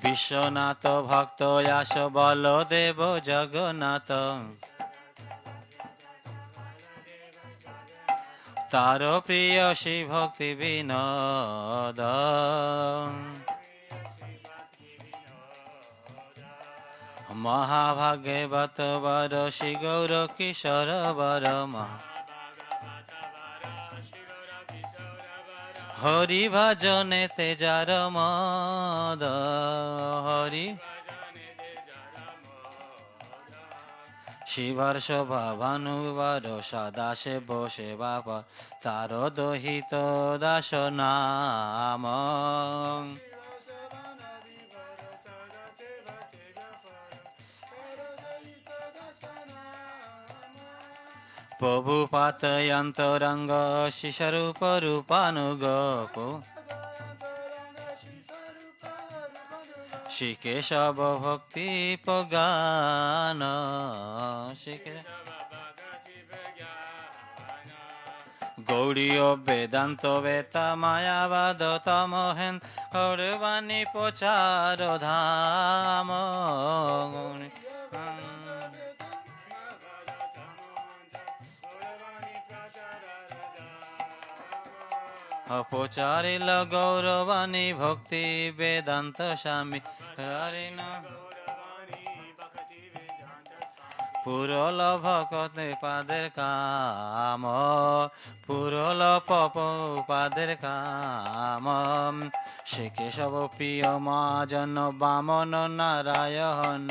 বিশ্বনাথ ভক্ত আস বলদেব জগন্নাথ তার প্রিয় শ্রী ভক্তি বিনোদ মহাভাগ্যবত বর শ্রী গৌর কিশোর বর হরি ভজনে তেজার মদ হরি শিবর শোভা ভানুবর সদা সেব সেবা তার দহিত দাস নাম প্রভু পাতয়ন্তরঙ্গ শিশরূপ রূপানুগপ শ্রী কেশব ভক্তি পগান গৌড়ীয় বেদান্ত বেতা মায়াবাদ তমহেন হরবাণী প্রচার ধাম প্রচারিল গৌরবাণী ভক্তি বেদান্ত স্বামী হরিণ পুরল ভকতে পাদের কাম পুরল পপ পাদের কাম শ্রী কেশব প্রিয় মহাজন বামন নারায়ণ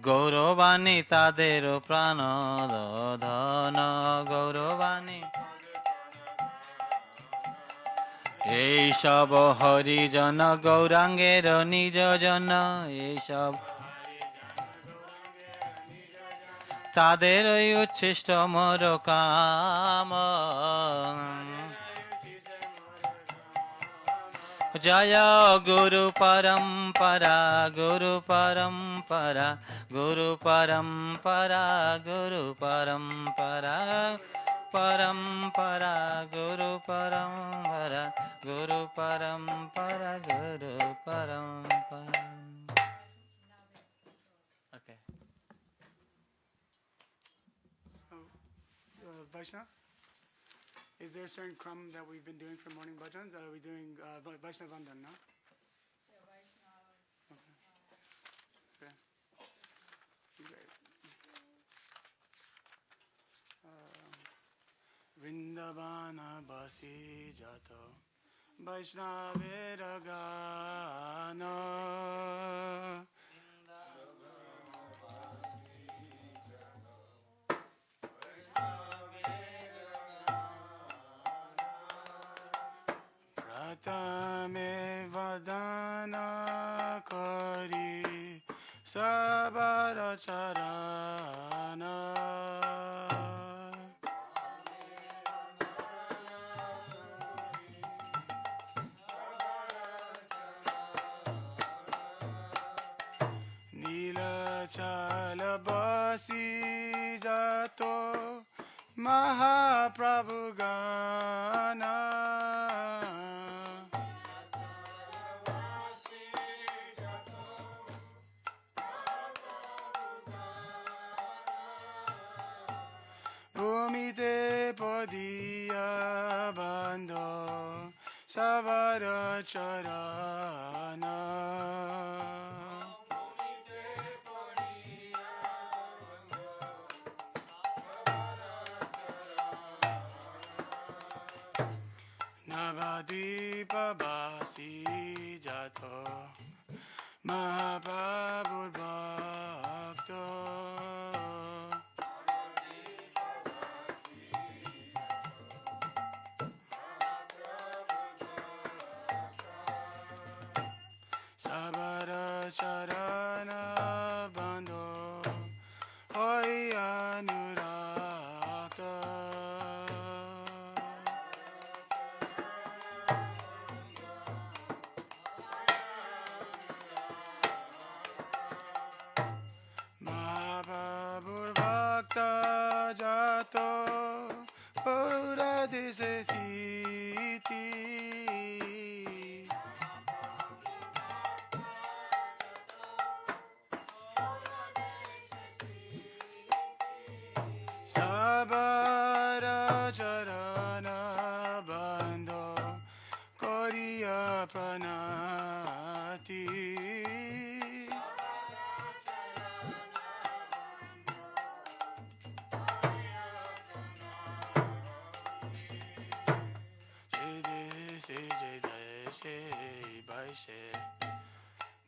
গৌরবাণী তাদের প্রাণ ধন গৌরবাণী এইসব হরিজন গৌরাঙ্গের নিজ জন এইসব তাদের ওই উচ্ছিষ্ট মর কাম জয় গুরু পরম্পরা গুরু পরম্পরা গুরু পরম্পরা গুরু পরম্পরা পরম্পরা গুরু পরম্পরা গুরু পরম্পরা গুরু পরম্পরা Okay. Vaishnav, is there a certain kram that we've been doing for morning bhajans? Are we doing Vaishnav Vandan, no? Yeah, Vaishnav. Okay. Okay. Great. Vrindavana basi jato Vaishnavera gana Pratame vadana kari sabara charana Nila basi jato Mahaprabhu gana Bhumite padiya bandho Savara charana Navadipa basi jato Mahaprabhu bhakto Sabara charana bandho hoy anurakta Mahaprabhu bhakta jato pura dise siti charana bando koriya pranati.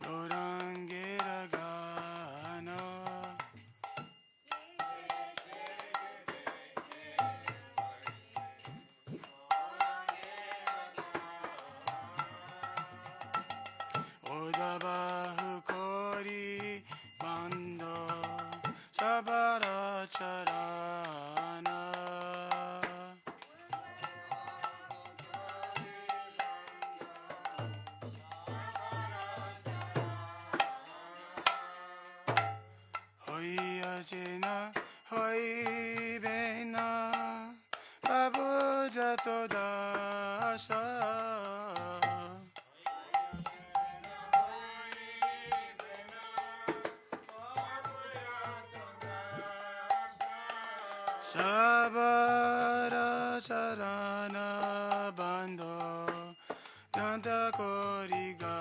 Gorangira gana Odabahu kori bando sabara charana Jena hoi bena Prabhu jato dasha Sabara charana bando Danta korigasha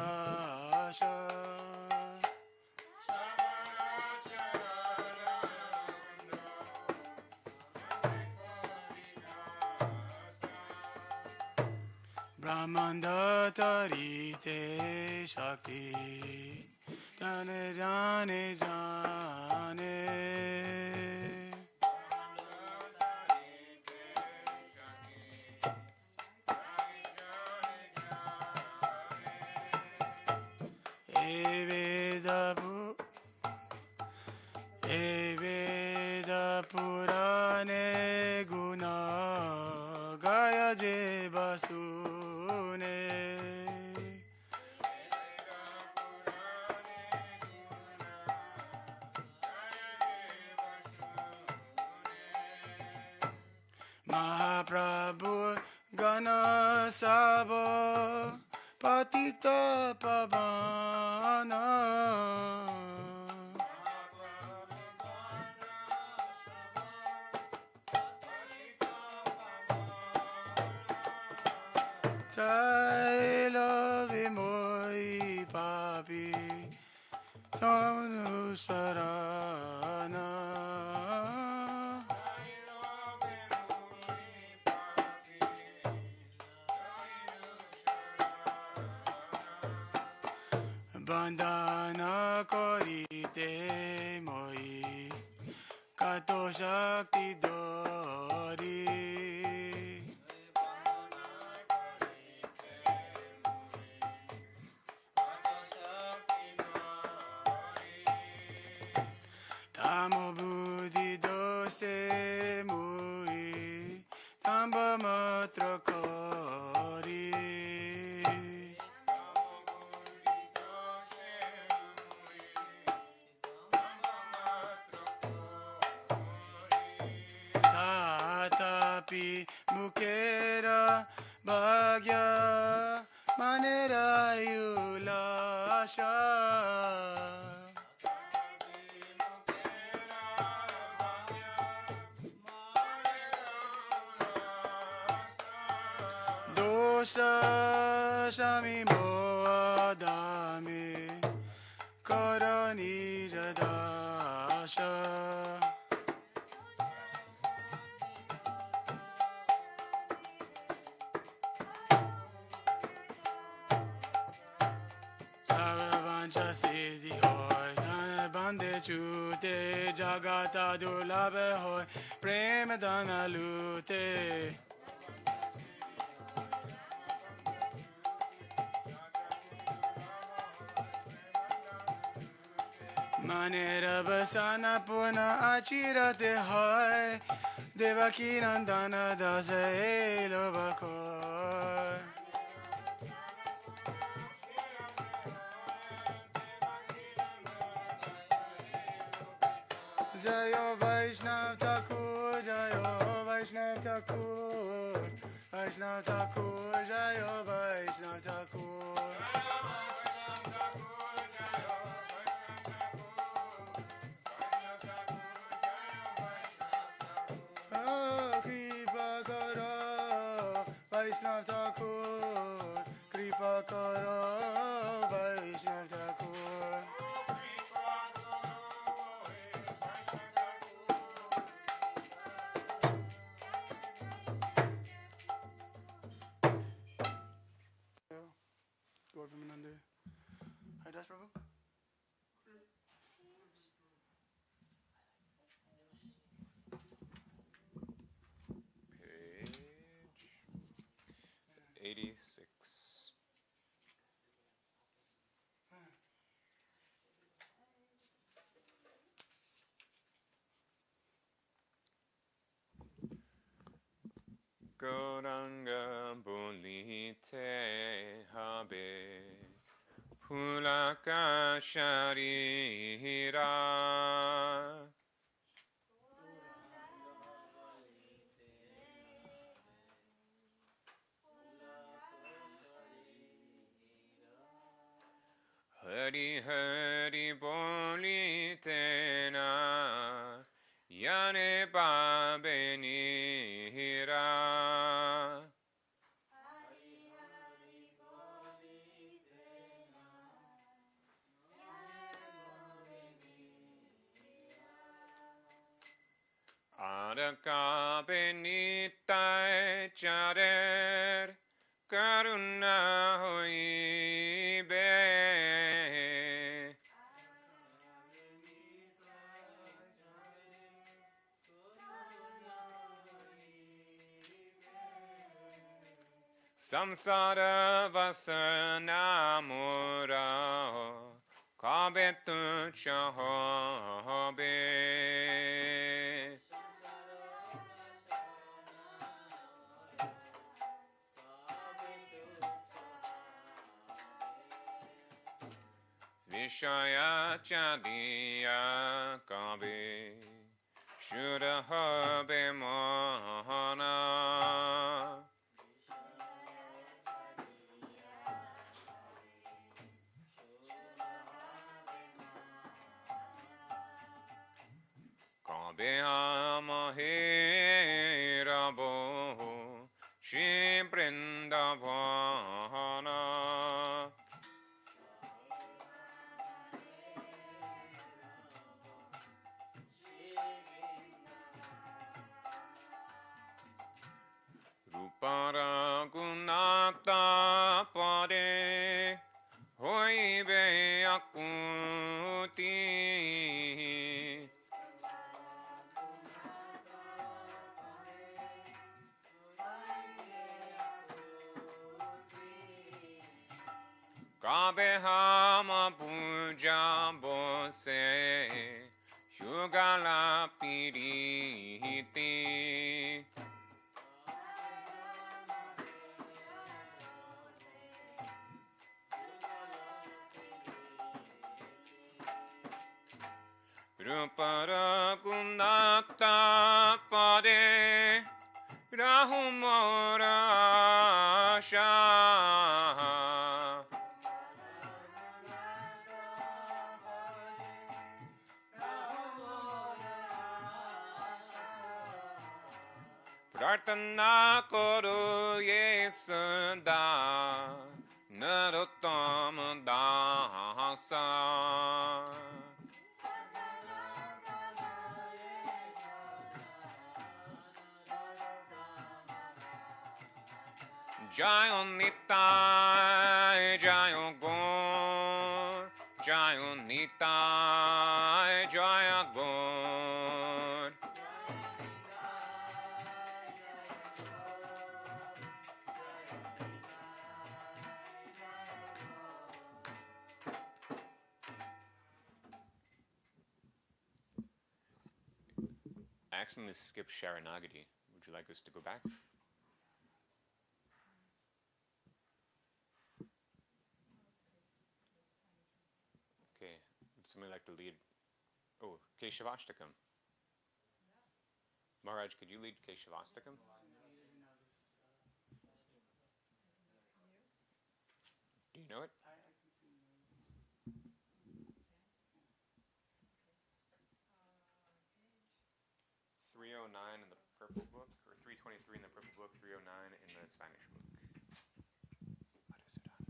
Brahmanda tarite shakti jane jane jane Eveda purane guna gaya je basune Mahaprabhu gana sabo patita pavana Taila vimoi papi tanu sarana bandana korite moi kato shakti dori Tamo buddhi dose mui tamba matra kori Tatapi mukera bhagya manera yulasha Dosha shami moadami karani jadasha Sarvancha siddhi hoy bande chute jagata dulabhe hoy prem dana lute Manera basana puna achirate hoy Devaki nandana dasa elo bakoy Jayo Vaishnav Thakur, Jayo Vaishnav Thakur, Vaishnav Thakur, Jayo Vaishnav Thakur. Oh, Kripa करो वैष्णव Thakur. Govindananda. Haridas Prabhu. Page 86. Goranga bolite habe pulaka sharira Hari Hari bolite na Yane Babenira Adaka Benita Charer Karuna Hoibe Samsara Vasana Mura Kabetu Chahobe Vishaya Chadiya Kabe Shurahabe Mohana Kabe Amahirabo Shri Brindavana Rupara Gunata Pare Hoibe Akuti Kabe Hama Puja Bose Yugala Piriti Rupara Gunata Pade Rahumara Asha Pratana Koro Yesada Narottam Dasa Jayon Nitai Jayon Gon Jayon Nitai Jaya Gon I accidentally skipped Sharanagati. Would you like us to go back? Okay. Would somebody like to lead? Oh, Keshavashtakam. Maharaj, could you lead Keshavashtakam? Do you know it? 309 in the purple book, or 323 in the purple book, 309 in the Spanish book. What is it on?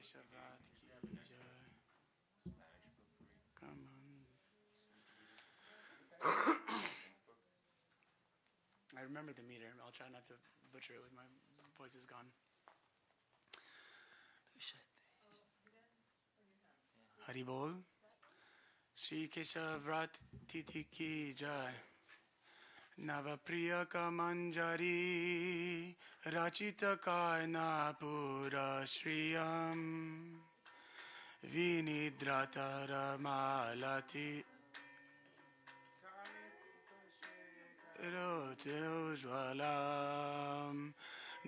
Keshavat ki jai. Come on. I remember the meter. I'll try not to butcher it with my voice is gone. Hari Bol. Shri Keshavrat Titi ki jai. Navapriya Kamanjari Rachita Karna Pura Shriyam Vinidratara Malati Rotujwalam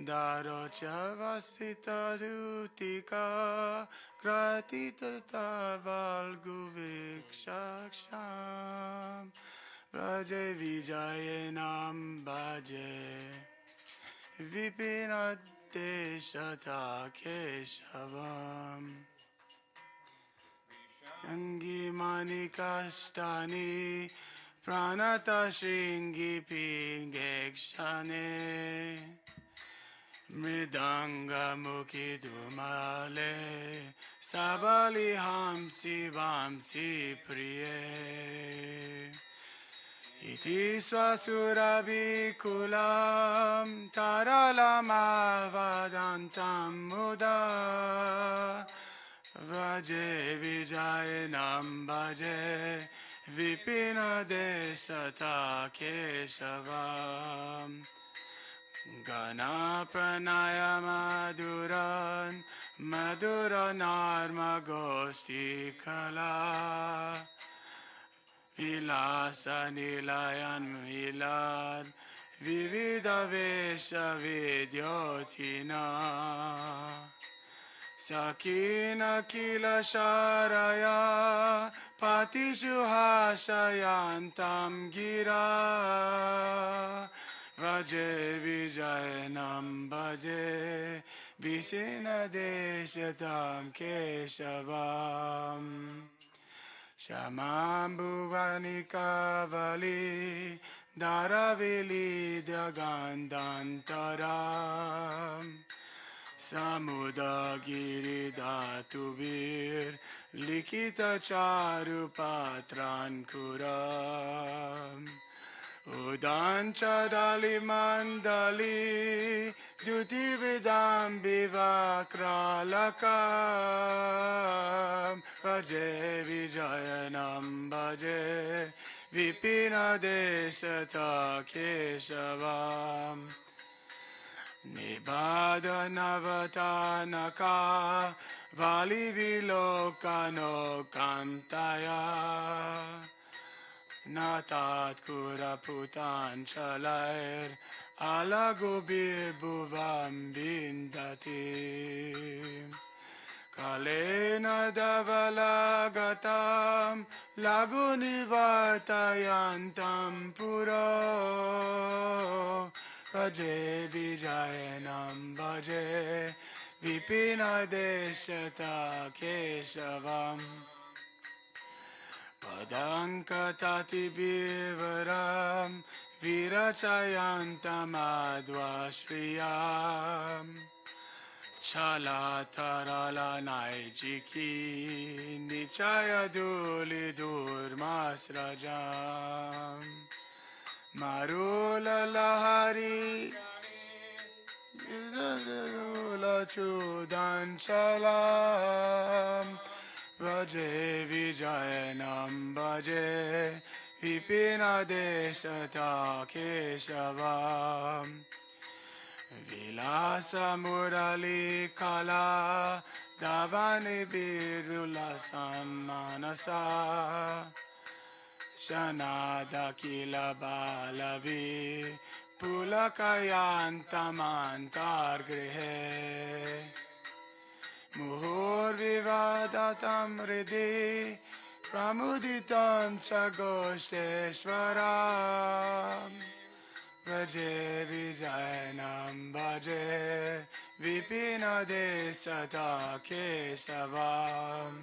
Darochavasita Dutika Gratita Valguvikshaksham Raje Vijayanam Bhaje Vipinadeshata Keshavam Yangi Manikashtani Pranata Shringi Pingekshane Mridanga Mukhi Dumale Sabali Hamsi Vamsi Priye Iti swasurabi kulam taralamavadantam muda Vraje vijayanam bhaje vipina desata keshavam Gana pranaya maduran maduranarma gosti kala Vilasa nilayan milan Vivida vesha vidyotina Sakina kila sharaya Patishuhashayantam gira Vaje vijayanam bhaje Visena deshatam keshavam Shamambhuvani Kavali Dharavili Dagandantaram Samudagiri Datubir Likita Charupatran Kuram Udanchadali Mandali Dutividam Bivakralakam Vaje Vijayanam Bhaje Vipina Desata Keshavam Nibada Navatanaka Vali Vilokano Kantaya Natat Kuraputan Chalair Alagubir Bhuvam Bindati Kalena Davalagatam Lagunivartayantam Puro Bhaje Vijayanam Bhaje Vipina Deshata Keshavam Padankatati Bivaram Virachayantam Advashriyam Chalatarala Naijiki Nichaya Duli Durmasrajam Marula Lahari Marula Chudan Chalam Bhaje Vijayanam Bhaje Vipina Deshata Keshavam Vilasa Murali Kala Davani Birula Manasa Shanada Kila Balavi Pulakayantamantar Grihe Muhur Vivadatam Ridi Pramuditam Chagosheshwaram Bhaje Vijayanam Bhaje Vipina Desata Keshavam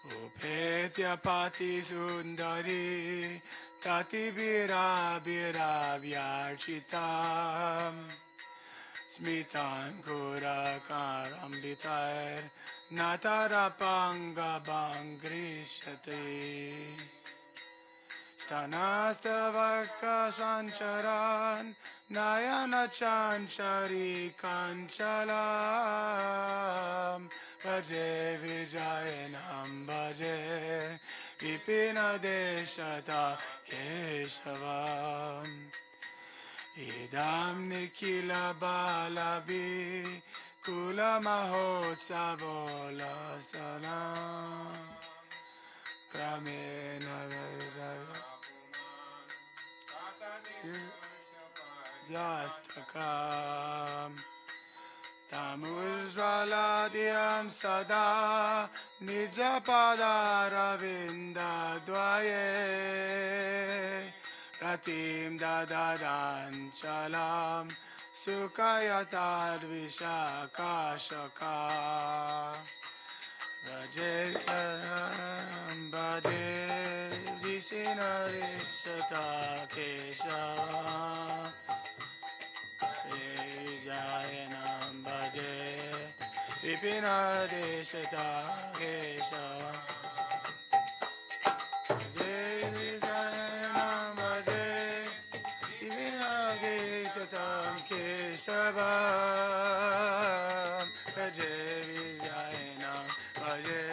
Upetya Pati Sundari Tati Bira Bira Vyarchitam Smitan kurakaram bitair natarapanga bangrishate. Stanasthavaka sancharan nayana chanchari kanchalam bhaje vijayanam bhaje vipina deshata keshavam. Idam nikila balabi kula mahotsavola salam kramena Jastakam Tamujvaladiam sada Nijapada Ravinda Dvaye Ratim Dadadan Chalam Sukayatad Vishakashaka Bhaje Bhaje Vishinarishata Kesha Jayanam Bhaje Vipina Deshata Kesha Bhaje Jayanam Bhaje Vipina Deshata Kesha Bhaje Jayanam Bhaje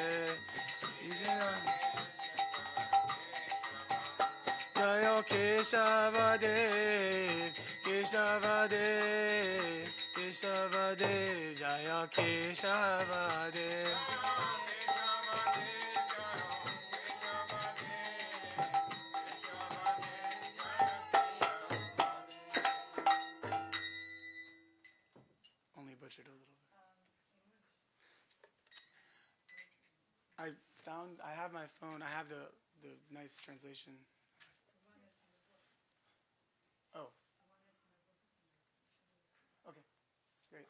Jaya Keshava Dev Keshava Dev Keshava Dev Jaya Keshava Dev Only butchered a little bit. I have my phone, I have the nice translation. Oh. Okay, great.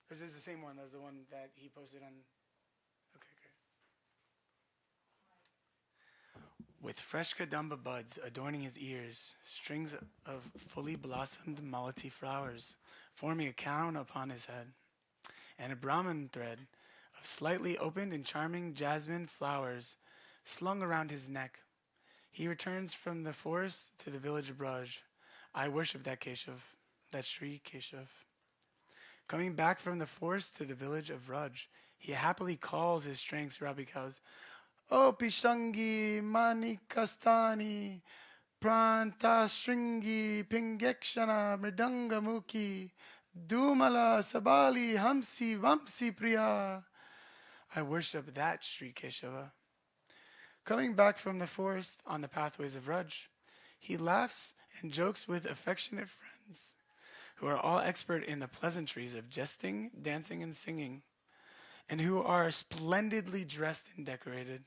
This is the same one as the one that he posted on. Okay, great. With fresh kadamba buds adorning his ears, strings of fully blossomed malati flowers forming a crown upon his head, and a Brahman thread of slightly opened and charming jasmine flowers slung around his neck. He returns from the forest to the village of Braj. I worship that Keshav, that Sri Keshav. Coming back from the forest to the village of Raj, he happily calls his strengths Rabbi cows, O Pishangi Manikastani Pranta Shringi Pingekshana Mridanga Mukhi Dumala Sabali Hamsi Vamsi Priya. I worship that Sri Keshava. Coming back from the forest on the pathways of Raj, he laughs and jokes with affectionate friends who are all expert in the pleasantries of jesting, dancing, and singing, and who are splendidly dressed and decorated.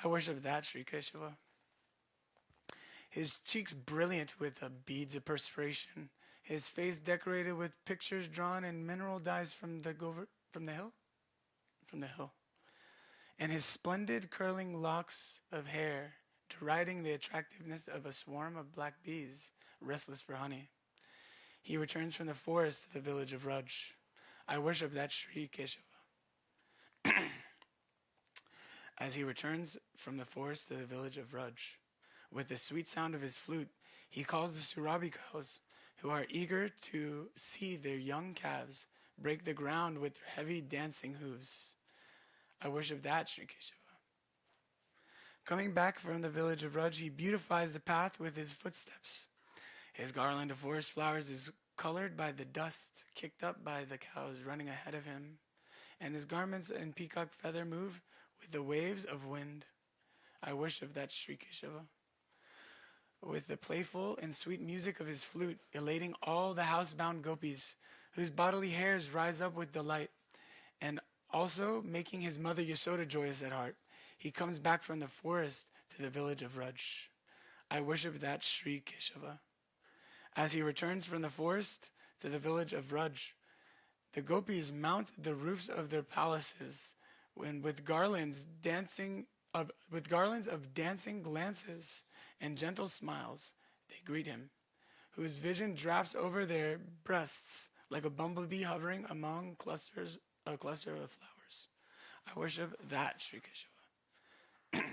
I worship that Sri Keshava. His cheeks brilliant with beads of perspiration, his face decorated with pictures drawn in mineral dyes from the hill, and his splendid curling locks of hair deriding the attractiveness of a swarm of black bees restless for honey. He returns from the forest to the village of Raj. I worship that Sri Keshava. As he returns from the forest to the village of Raj, with the sweet sound of his flute, he calls the Surabi cows, who are eager to see their young calves break the ground with their heavy dancing hooves. I worship that Sri Keshava. Coming back from the village of Raj, he beautifies the path with his footsteps. His garland of forest flowers is colored by the dust kicked up by the cows running ahead of him, and his garments in peacock feather move with the waves of wind. I worship that Sri Keshava. With the playful and sweet music of his flute, elating all the housebound gopis, whose bodily hairs rise up with delight, and also making his mother Yasoda joyous at heart, he comes back from the forest to the village of Raj. I worship that Sri Keshava. As he returns from the forest to the village of Raj, the gopis mount the roofs of their palaces, and with garlands of dancing glances and gentle smiles, they greet him. whose vision drafts over their breasts like a bumblebee hovering among a cluster of flowers. I worship that Sri Keshava.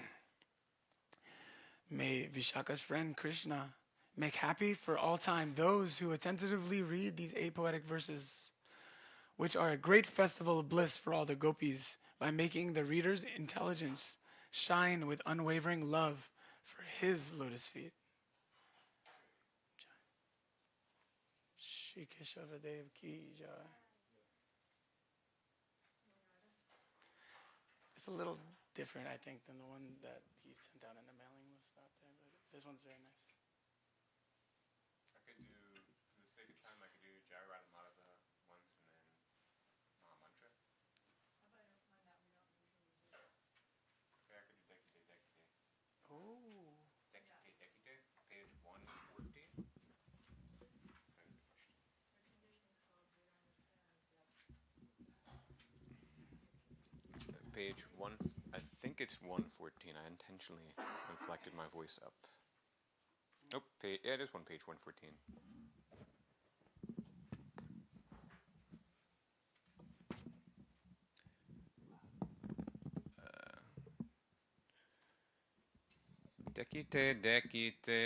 May Vishaka's friend Krishna make happy for all time those who attentively read these apoetic verses, which are a great festival of bliss for all the gopis, by making the reader's intelligence shine with unwavering love for his lotus feet. Shri Keshava Dev Ki Jai. It's a little different, I think, than the one that he sent out in the mailing list out there, but this one's very nice. I could do, for the sake of time, I could do Jai Radha Madhava once and then Mahamantra. How about one that we don't usually do? Okay, I could do Dekite Dekite. Oh. Dekite Dekite, page 114. That is the question. Our condition is so we don't understand that. Page 1, I think it's 114. I intentionally inflected my voice up. Nope, yeah, it is page 114. Dekite, dekite,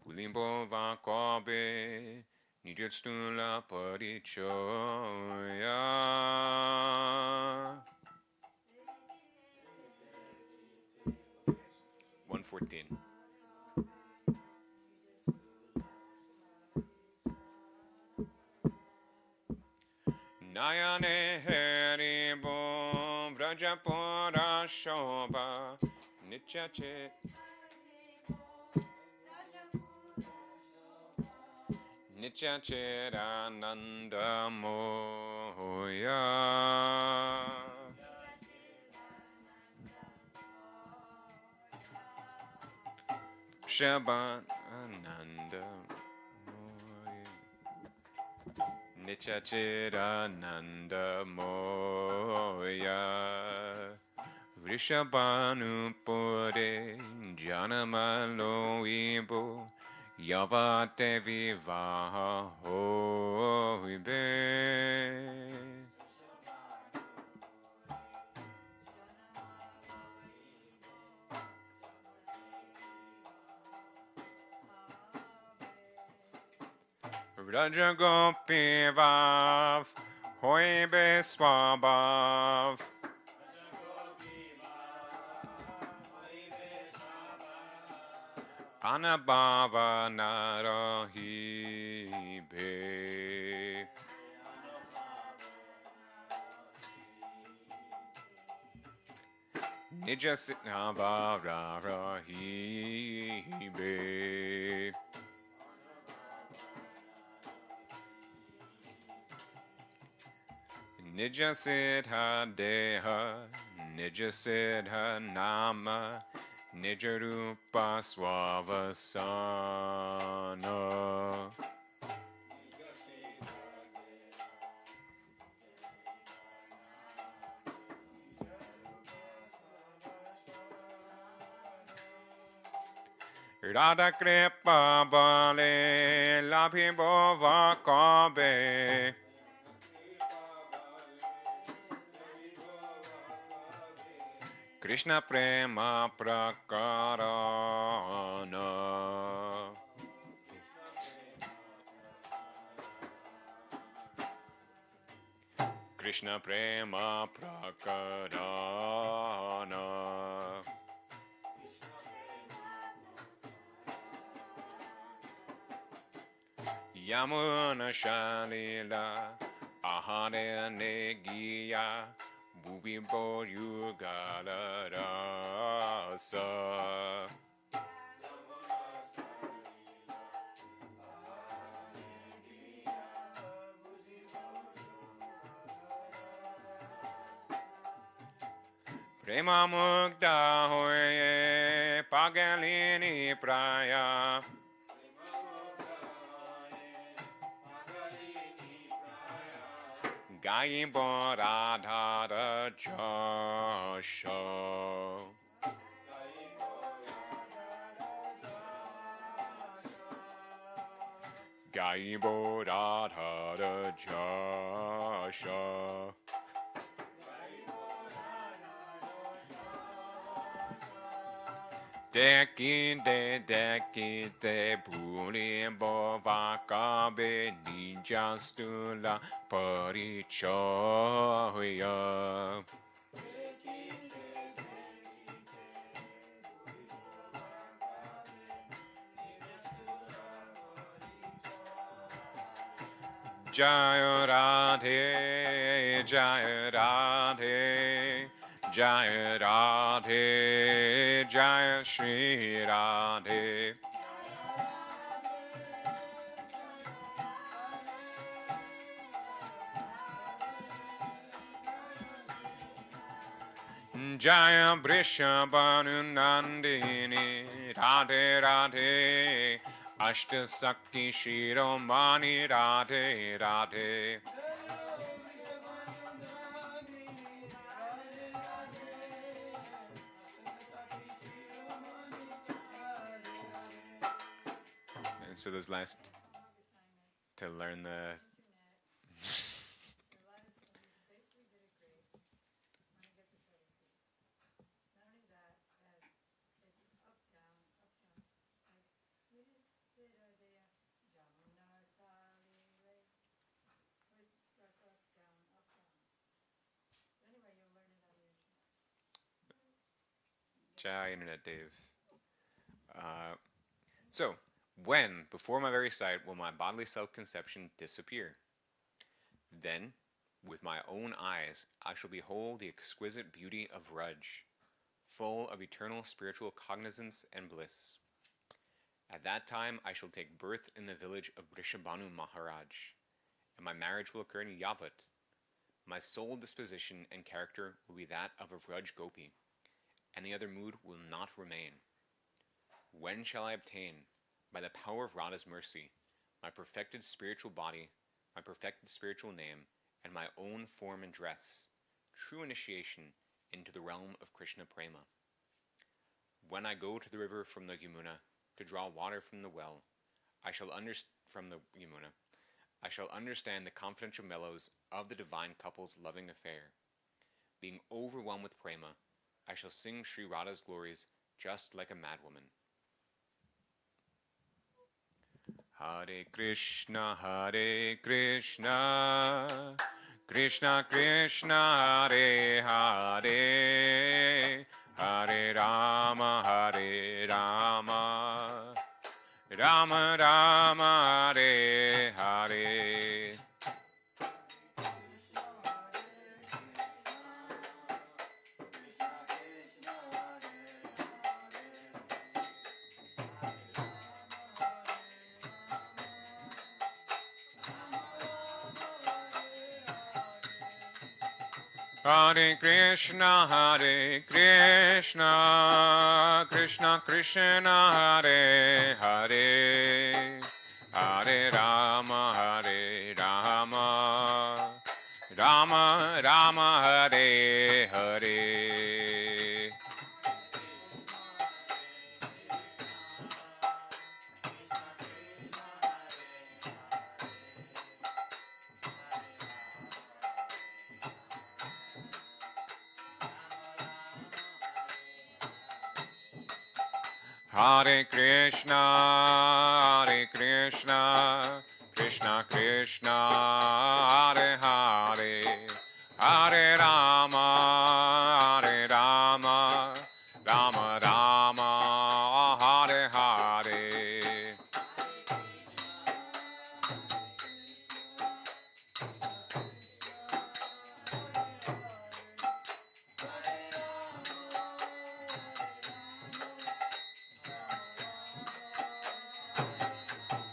pulimbo vakobe, nijatstula parichoya. 114. Nayane haribo vrajapura shobha nichache nichachera nanda moya. Shaban Ananda Moya Nichachira Nanda Moya Vrishabhanu Pure Janamalo Ibo Yavate Vivaha Hoibe. Raja Gopi Vav Hoibe Swabhav Anabhava Narahibe Nijasitnava Rahibe Nijasidha Deha Nijasidha Nama Nijarupa Swavasana. Radha Kripa Bale Labhibo Vakabe Krishna Prema Prakarana. Krishna Prema Prakarana. Yamuna Shalila Ahare Negiya Bubimbo Yugala Rasa. Prema Mukta Hoye Pagalini Praya Gaimbo Radhara Jasho. Gaibo Radha Jasha. Dekite Puri Bovakabe Nijastula Parichoya. Jaya Radhe, Jaya Radhe, Jaya Radhe, Jaya Shri Radhe. Jaya Vrishabhanu Nandini, Radhe Radhe, Ashtasakti Shiromani, Radhe Radhe. And so those last to learn the Chai Internet Dave. So, when, before my very sight, will my bodily self-conception disappear? Then, with my own eyes, I shall behold the exquisite beauty of Raj, full of eternal spiritual cognizance and bliss. At that time, I shall take birth in the village of Vrishabhanu Maharaj, and my marriage will occur in Yavat. My sole disposition and character will be that of a Vraj Gopi. Any other mood will not remain. When shall I obtain, by the power of Radha's mercy, my perfected spiritual body, my perfected spiritual name, and my own form and dress, true initiation into the realm of Krishna Prema? When I go to the river from the Yamuna to draw water from the well, I shall understand the confidential mellows of the divine couple's loving affair. Being overwhelmed with prema, I shall sing Sri Radha's glories just like a madwoman. Hare Krishna, Krishna Krishna, Hare Hare, Hare Rama, Rama Rama, Hare Hare. Hare Krishna, Krishna Krishna, Hare Hare, Hare Rama, Rama Rama, Hare Hare. Hare Krishna, Krishna Krishna, Hare Hare, Hare Rama, Rama Rama, Hare Hare.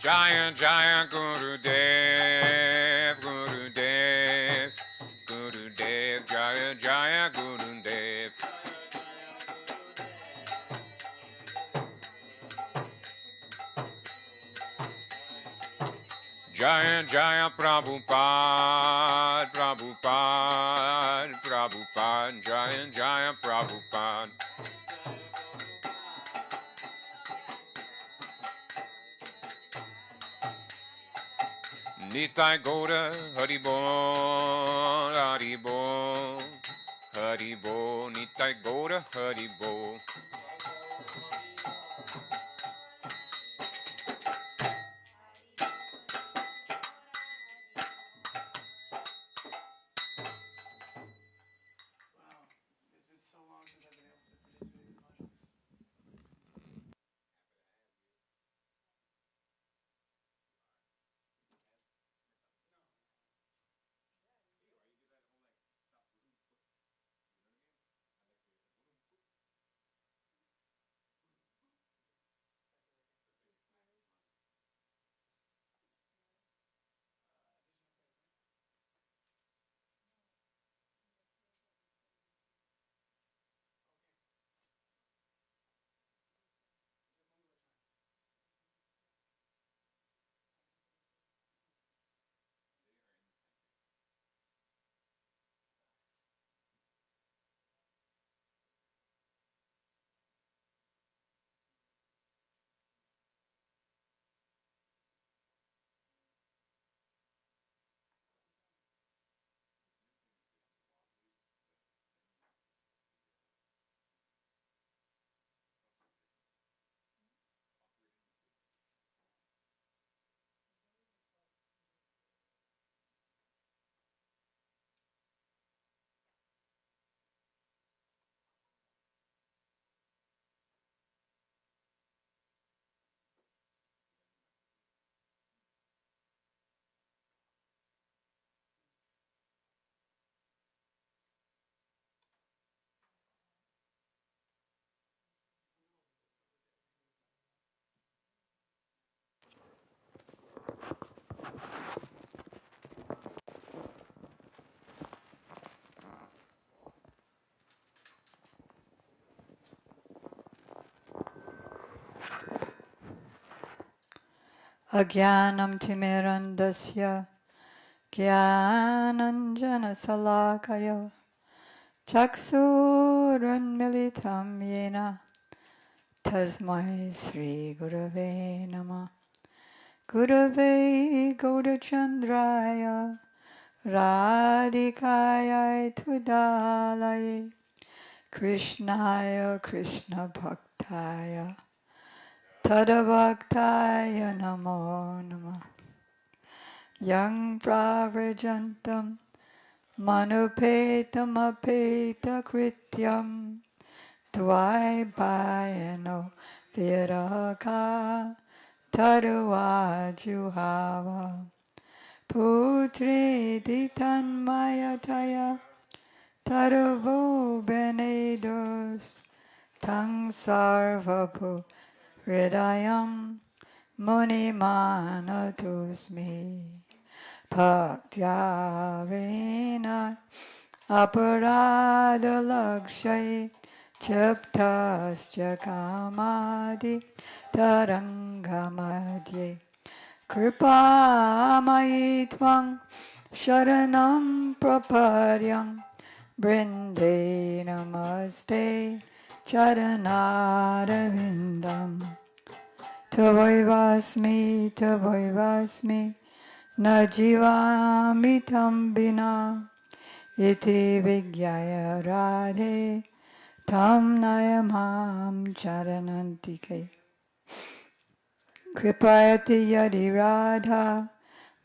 Jaya Jaya Gurudev, Gurudev, Gurudev, Jaya Jaya Gurudev. Jaya Jaya Prabhupada, Prabhupada, Prabhupada, Jaya Jaya Prabhupada. Nitai Gora Haribol, Haribol, Haribol, Nitai Gora Haribol. Wow, it's been so long since I've been able to participate in bhajans. Agyanam timirandasya Gyananjana salakaya Chaksuranmilitam yena Tasmai Sri Gurave Nama Gurave Gaurachandraya Radhikaya Tudalaye Krishnaya Krishna Bhaktaya Tadavaktaya Namo Namah Yang Pravrajantam Manupetam Apeta Krityam Dvaipayano Viraka Taruvajuhava Putri Ditanmayataya Taruvo Benedos Tang Sarvapu Hridayam Munimanatosmi Bhaktya Aparadalakshay Chaptascha Kamadi Tarangamadye Kripamayi Tvang Sharanam Praparyam Brinde Namaste Charanarvindam Tavaivasmi Najivamitam Bina Iti Vigyaya Radhe Tam Nayamam Charanantike Kripayati Yadi Radha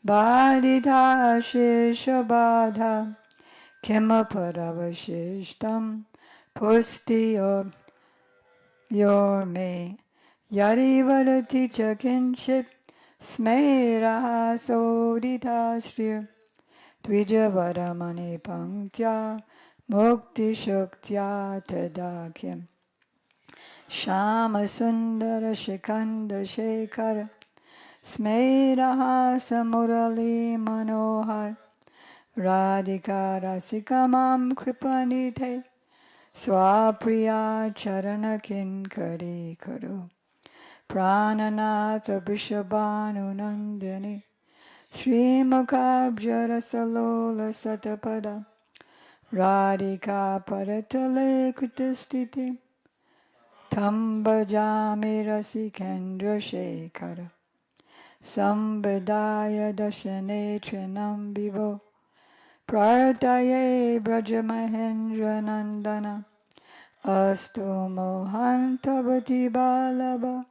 Badita Shishabadha Kimaparavashishtam Pusti Yorme Yadi Vadati Chakinship Smera Sodita Srir Dvijavaramani Panktya Mukti Shuktya Tadakyam Shama Sundara Shikanda Shekhara Smeraha Samurali Manohar Radhika Rasikamam Kripanite Swapriya Charana Kinkari Kuru Prananatha Vrishabhanu Nandini Srimukhabjara Salola Satapada Radhika Paratale Kritastiti Tambajami Rasikendra Shekhara Sambadaya Dashane Trinam Vivo Prartaye Braja Mahendra Nandana Astu Mohantavati Balaba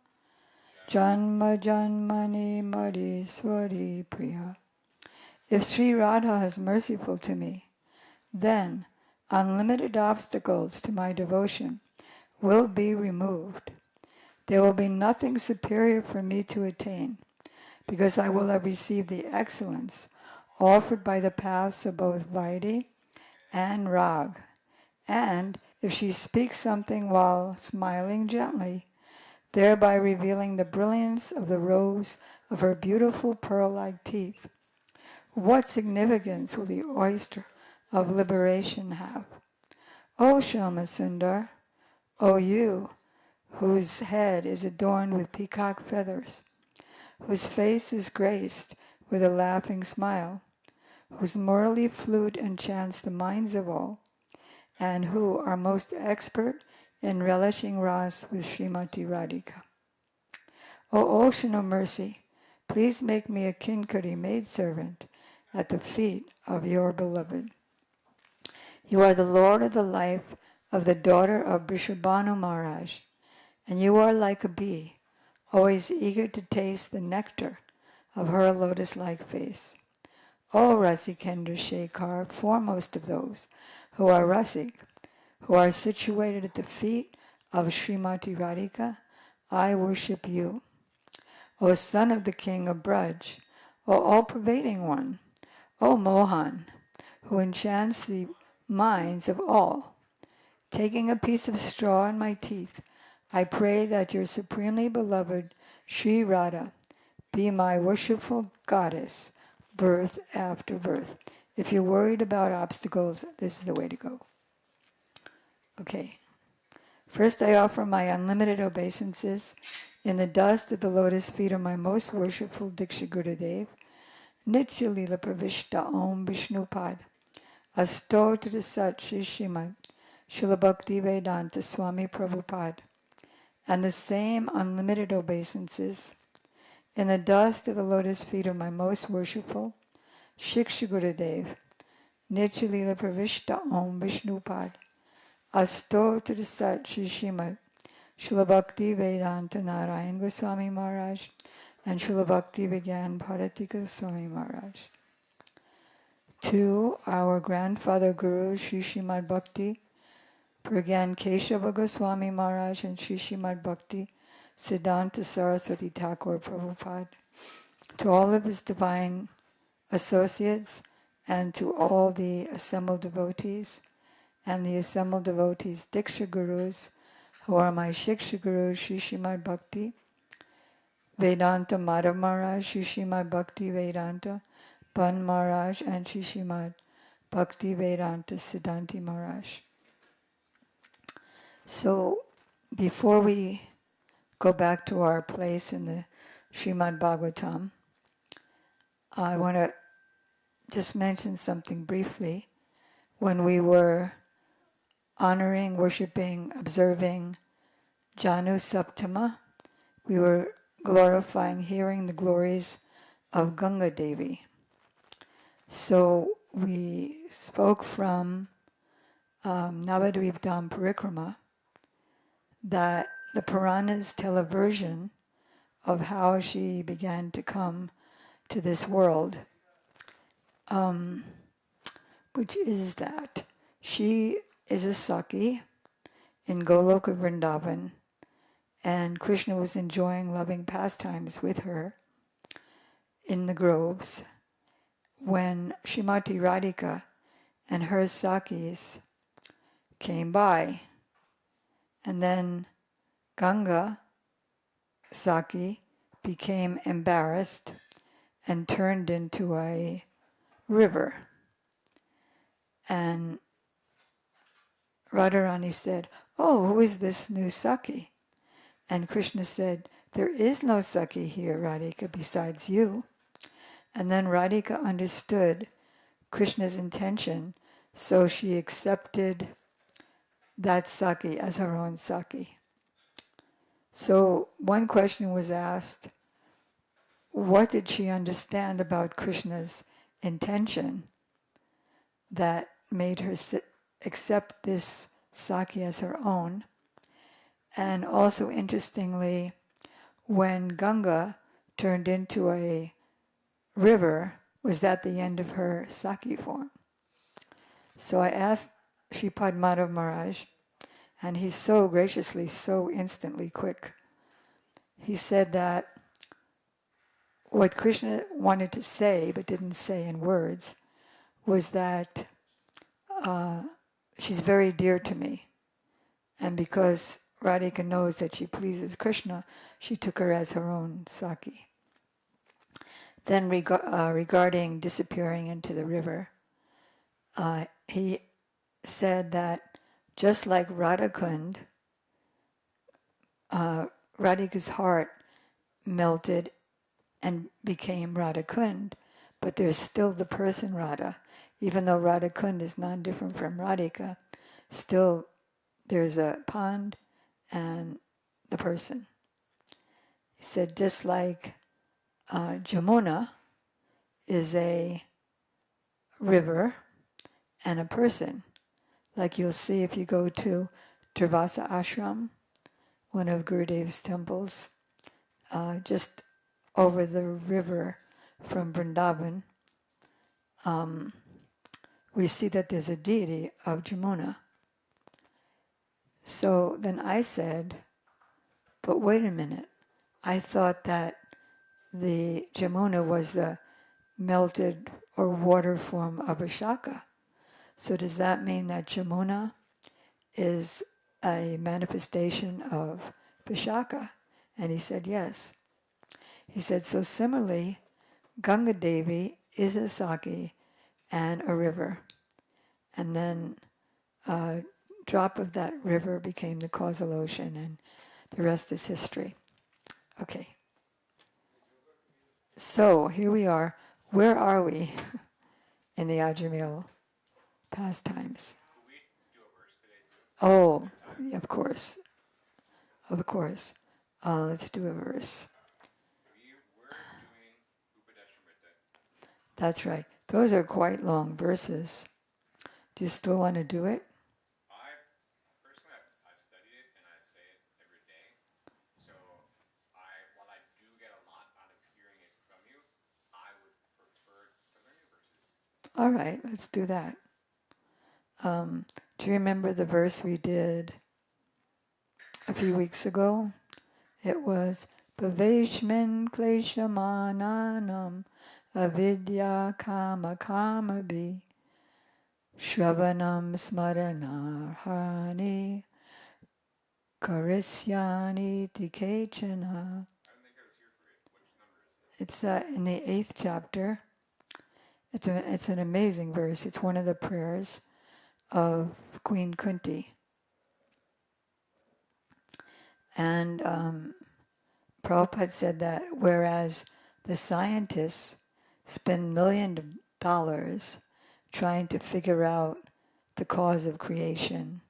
Janma Janmani Madhiswari Priya. If Sri Radha is merciful to me, then unlimited obstacles to my devotion will be removed. There will be nothing superior for me to attain, because I will have received the excellence offered by the paths of both Vaidhi and Rag. And if she speaks something while smiling gently, thereby revealing the brilliance of the rows of her beautiful pearl-like teeth, what significance will the oyster of liberation have? O Shamasundar, O you, whose head is adorned with peacock feathers, whose face is graced with a laughing smile, whose Murali flute enchants the minds of all, and who are most expert in relishing ras with Srimati Radhika. O ocean of mercy, please make me a kinkari maidservant at the feet of your beloved. You are the Lord of the life of the daughter of Vrishabhanu Maharaj, and you are like a bee, always eager to taste the nectar of her lotus-like face. O Rasikendra Shekhar, foremost of those who are Rasik, who are situated at the feet of Srimati Radhika, I worship you. O son of the king of Braj, O all-pervading one, O Mohan, who enchants the minds of all, taking a piece of straw in my teeth, I pray that your supremely beloved Sri Radha be my worshipful goddess, birth after birth. If you're worried about obstacles, this is the way to go. Okay. First, I offer my unlimited obeisances in the dust at the lotus feet of my most worshipful Diksha Gurudev, Nityalila Pravishta Om Vishnupad, Astotra Sat Shri Srimad, Srila Bhaktivedanta Swami Prabhupada, and the same unlimited obeisances in the dust of the lotus feet of my most worshipful Shiksha Gurudev, Nityalila Pravishta Om Vishnupad, Astotra Sat Shri Srimad, Srila Bhaktivedanta Narayan Goswami Maharaj, and Srila Bhakti Vigyan Bharati Goswami Maharaj. To our grandfather Guru, Sri Srimad Bhakti Pragyan Keshava Goswami Maharaj and Sri Srimad Bhakti Siddhanta Saraswati Thakur Prabhupada. To all of his divine associates and to all the assembled devotees and the assembled devotees Diksha Gurus who are my Shiksha Gurus, Sri Srimad Bhakti Vedanta Madhav Maharaj, Sri Srimad Bhakti Vedanta Ban Maharaj, and Sri Srimad Bhakti Vedanta Siddhanti Maharaj. So, before we go back to our place in the Srimad Bhagavatam, I want to just mention something briefly. When we were honoring, worshipping, observing Janu Saptama, we were glorifying, hearing the glories of Ganga Devi. So we spoke from Navadvipdam Parikrama that the Puranas tell a version of how she began to come to this world, which is that she is a Saki in Goloka Vrindavan, and Krishna was enjoying loving pastimes with her in the groves when Srimati Radhika and her Sakis came by. And then Ganga Saki became embarrassed and turned into a river. And Radharani said, "Oh, who is this new Saki?" And Krishna said, "There is no Saki here, Radhika, besides you." And then Radhika understood Krishna's intention, so she accepted that Saki as her own Saki. So one question was asked, what did she understand about Krishna's intention that made her accept this sake as her own? And also, interestingly, when Ganga turned into a river, was that the end of her sake form? So I asked Sripad Madhav Maharaj, and he's so graciously, so instantly quick. He said that what Krishna wanted to say, but didn't say in words, was that she's very dear to me. And because Radhika knows that she pleases Krishna, she took her as her own sake. Then regarding disappearing into the river, he said that just like Radhakund, Radhika's heart melted and became Radhakund, but there's still the person Radha. Even though Radhakund is non-different from Radhika, still there's a pond and the person. He said just like Jamuna is a river and a person, like you'll see if you go to Durvasa Ashram, one of Gurudev's temples, just over the river from Vrindavan, we see that there's a deity of Jamuna. So then I said, but wait a minute, I thought that the Jamuna was the melted or water form of Vishaka. So does that mean that Jamuna is a manifestation of Vishaka? And he said, yes. He said, so similarly, Ganga Devi is a sake and a river. And then a drop of that river became the causal ocean, and the rest is history. Okay. So here we are. Where are we in the Ajamil pastimes? Oh, of course. Of course. Let's do a verse. That's right. Those are quite long verses. Do you still want to do it? Personally, I've studied it and I say it every day. So while I do get a lot out of hearing it from you, I would prefer to learn your verses. All right, let's do that. Do you remember the verse we did a few weeks ago? It was Bhaveshmin kleshamananam avidya kama kamabi shravanam smaranarhani karisyani tikechana. It's in the 8th chapter. It's an amazing verse. It's one of the prayers of Queen Kunti. And Prabhupada said that whereas the scientists spend millions of dollars trying to figure out the cause of creation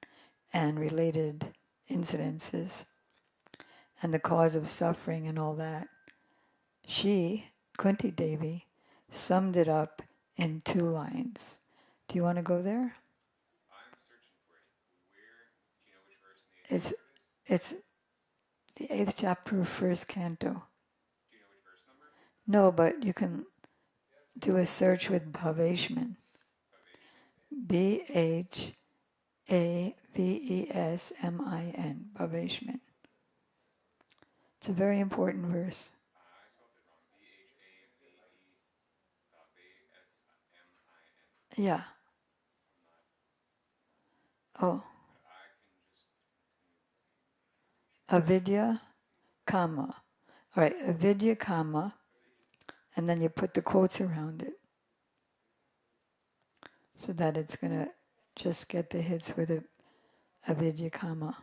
and related incidences and the cause of suffering and all that, she, Kunti Devi, summed it up in 2 lines. Do you want to go there? I'm searching for it. Where, do you know which verse in the 8th chapter it is? It's the 8th chapter of 1st canto. Do you know which verse number? No, but you can do a search with Bhaveshman. Bhavesmin. Bhaveshman. It's a very important verse. I spelled it wrong. Bhavesmin. Yeah. Oh. Avidya Kama. All right, Avidya Kama. And then you put the quotes around it so that it's going to just get the hits with a Avidya Kama.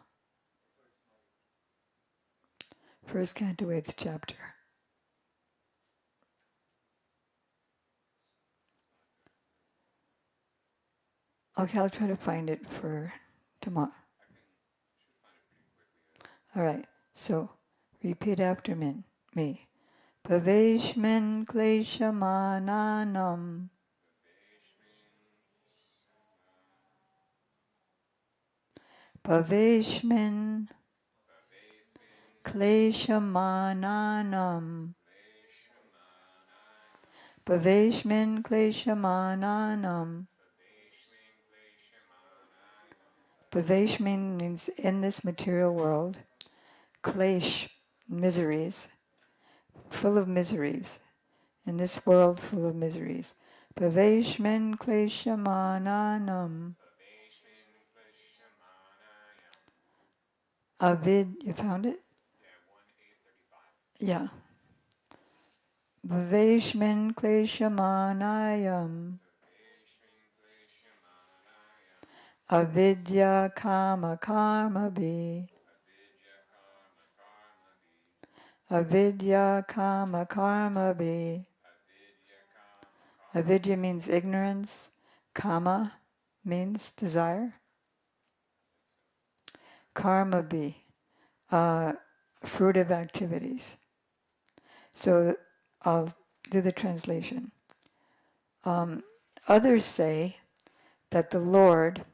1st canto, 8th chapter. Okay, I'll try to find it for tomorrow. All right, so repeat after me. Paveshmin kleshamananam. Paveshmin kleshamananam. Paveshmin kleshamananam. Paveshmin means in this material world. Klesh, miseries, full of miseries. In this world full of miseries. Paveshmin kleshamananam. Avid, you found it? Yeah. Paveshmin kleshamanayam. Avidya kama karma bhi. Avidya kama karma bhi. Avidya means ignorance. Kama means desire. Karma bhi, fruitive activities. So I'll do the translation. Others say that the Lord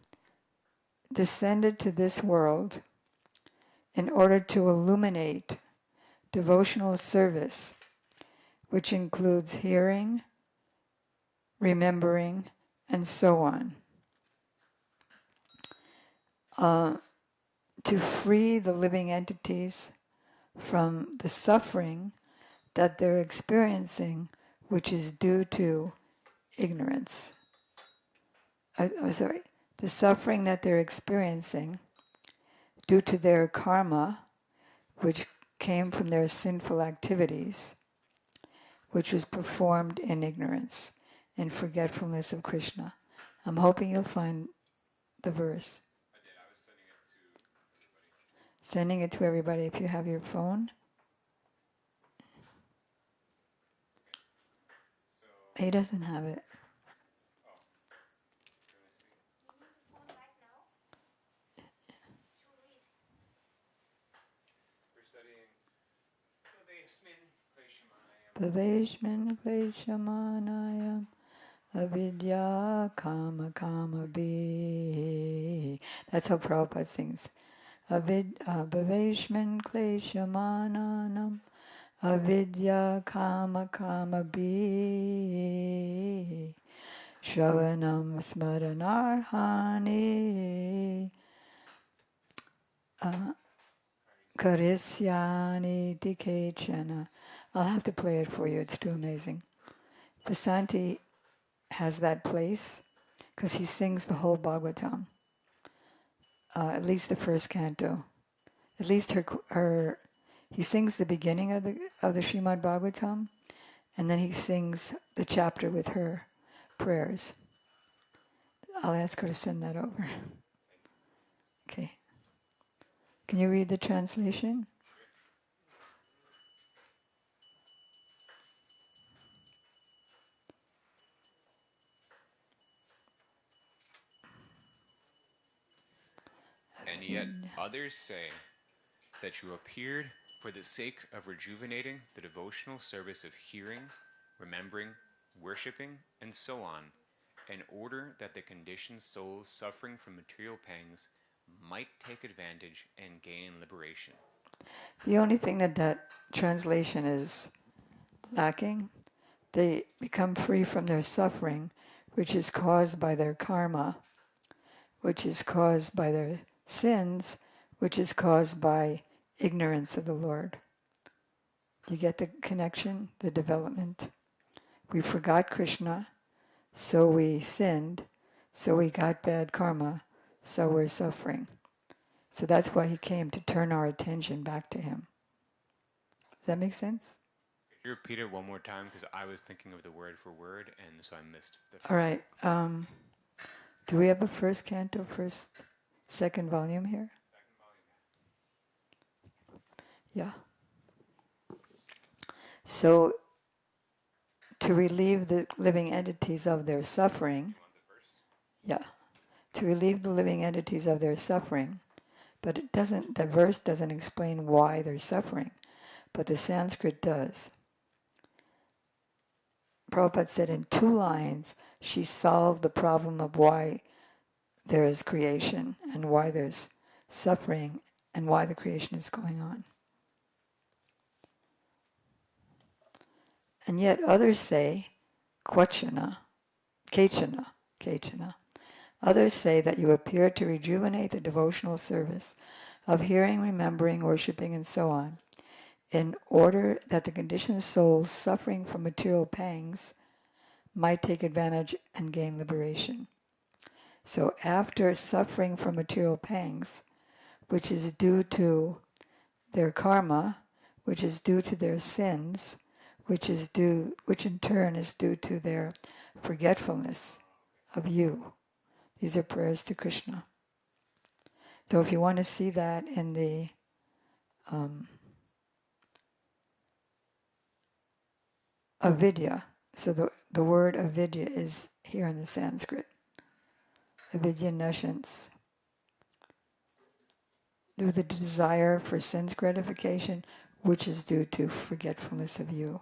descended to this world in order to illuminate devotional service, which includes hearing, remembering, and so on, to free the living entities from the suffering that they're experiencing, which is due to ignorance. The suffering that they're experiencing due to their karma, which came from their sinful activities, which was performed in ignorance and forgetfulness of Krishna. I'm hoping you'll find the verse. I did. I was Sending it to everybody if you have your phone. He doesn't have it. We're studying Paveshmin Paveshmin Kleshamanayam. kleshamanayam avidya kama kama bhi. That's how Prabhupada sings. Paveshmin kleshamananam avidya kama kama bhi. Shravanam smaranarhani karisyani tikechana. I'll have to play it for you. It's too amazing. Vasanti has that place because he sings the whole Bhagavatam, at least the first canto. At least he sings the beginning of the Srimad Bhagavatam, and then he sings the chapter with her prayers. I'll ask her to send that over. Okay. Can you read the translation? And yet others say that you appeared for the sake of rejuvenating the devotional service of hearing, remembering, worshipping, and so on, in order that the conditioned souls suffering from material pangs might take advantage and gain liberation. The only thing that translation is lacking, they become free from their suffering, which is caused by their karma, which is caused by their sins, which is caused by ignorance of the Lord. You get the connection, the development? We forgot Krishna, so we sinned, so we got bad karma, so we're suffering. So that's why he came, to turn our attention back to him. Does that make sense? Could you repeat it one more time? Because I was thinking of the word for word, and so I missed the first. All right. Do we have a first canto, second volume here? Yeah. So, to relieve the living entities of their suffering, to relieve the living entities of their suffering, but the verse doesn't explain why they're suffering, but the Sanskrit does. Prabhupada said in 2 lines, she solved the problem of why there is creation and why there's suffering and why the creation is going on. And yet others say, Kvachana, Kechana. Others say that you appear to rejuvenate the devotional service of hearing, remembering, worshipping, and so on, in order that the conditioned souls suffering from material pangs might take advantage and gain liberation. So after suffering from material pangs, which is due to their karma, which is due to their sins, which in turn is due to their forgetfulness of you. These are prayers to Krishna. So if you want to see that in the avidya, so the word avidya is here in the Sanskrit. Avidya nascence. Due to the desire for sense gratification, which is due to forgetfulness of you.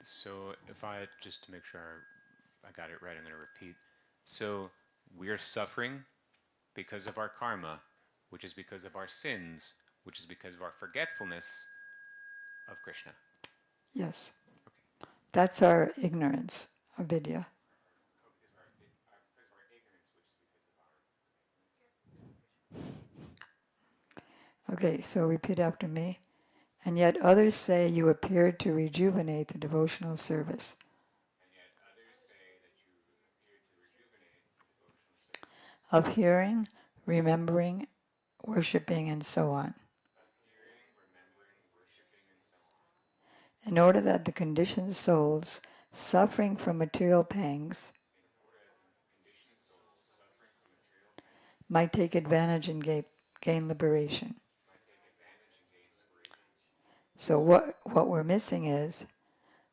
So if I, just to make sure I got it right, I'm going to repeat. So we're suffering because of our karma, which is because of our sins, which is because of our forgetfulness of Krishna. Yes. Okay. That's our ignorance, avidya. Okay, so repeat after me. And yet others say you appeared to rejuvenate the devotional service. Of hearing, remembering, worshipping, and so on. In order that the conditioned souls suffering from material pangs might take advantage and gain liberation. So what we're missing is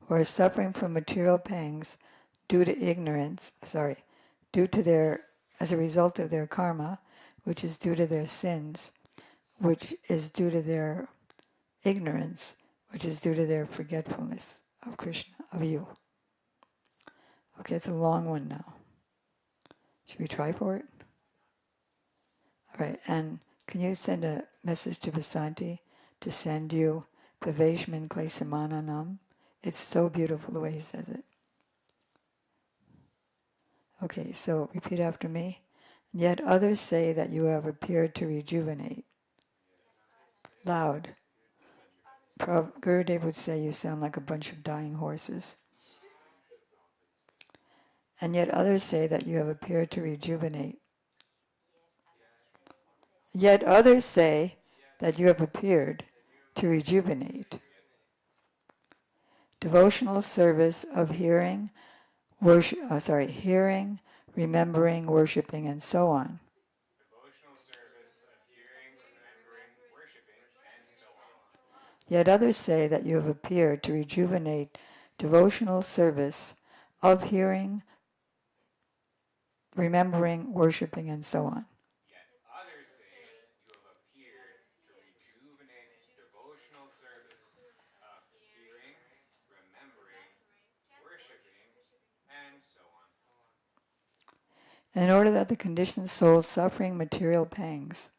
we're suffering from material pangs due to ignorance, as a result of their karma, which is due to their sins, which is due to their ignorance, which is due to their forgetfulness of Krishna, of you. Okay, it's a long one now. Should we try for it? All right, and can you send a message to Vasanti to send you Viveshman Klesamananam? It's so beautiful the way he says it. Okay, so repeat after me. Yet others say that you have appeared to rejuvenate. Loud. Gurudev would say you sound like a bunch of dying horses. And yet others say that you have appeared to rejuvenate. Yet others say that you have appeared to rejuvenate. Devotional service of hearing, hearing, remembering, worshipping, and so on. Devotional service of hearing, remembering, worshipping, and so on. Yet others say that you have appeared to rejuvenate devotional service of hearing, remembering, worshipping, and so on. Yet others say you have appeared to rejuvenate devotional service of hearing, remembering, worshipping, and so on. In order that the conditioned soul suffering material pangs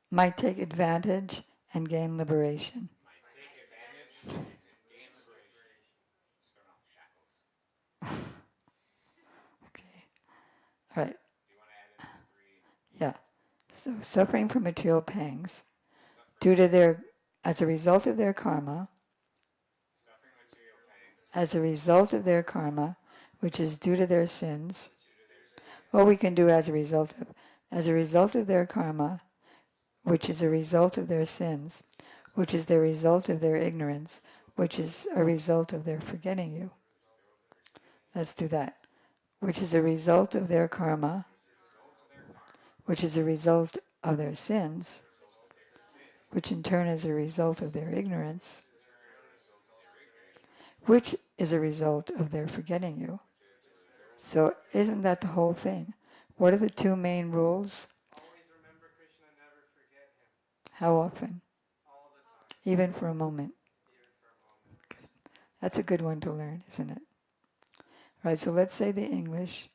might take advantage and gain liberation. Okay. All right. Yeah. So suffering from material pangs as a result of their karma, which is due to their sins. What we can do as a result of their karma, which is a result of their sins, which is the result of their ignorance, which is a result of their forgetting you. Let's do that. Which is a result of their karma, which is a result of their sins, which in turn is a result of their ignorance, which is a result of their forgetting you. So isn't that the whole thing? What are the 2 main rules? Always remember Krishna, never forget him. How often? Even for a moment. That's a good one to learn, isn't it? Right, so let's say the English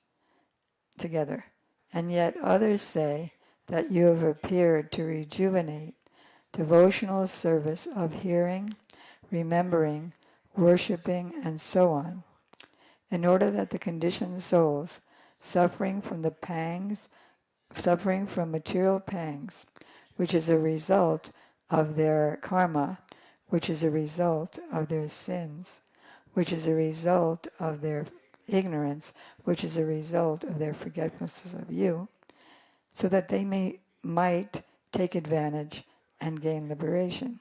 together. And yet others say that you have appeared to rejuvenate devotional service of hearing, remembering, worshipping, and so on, in order that the conditioned souls suffering from material pangs, which is a result of their karma, which is a result of their sins, which is a result of their ignorance, which is a result of their forgetfulness of you, so that they might take advantage and gain liberation.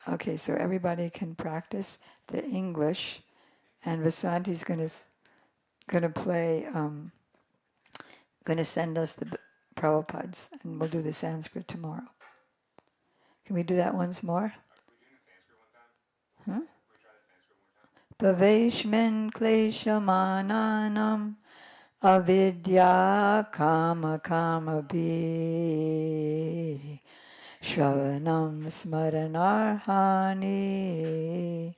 Okay, so everybody can practice the English, and Vasanti's going to play, going to send us the Prabhupads, and we'll do the Sanskrit tomorrow. Can we do that once more? Bhaveshmin kleshamananam avidya kama kama bhi shravanam smaranarhani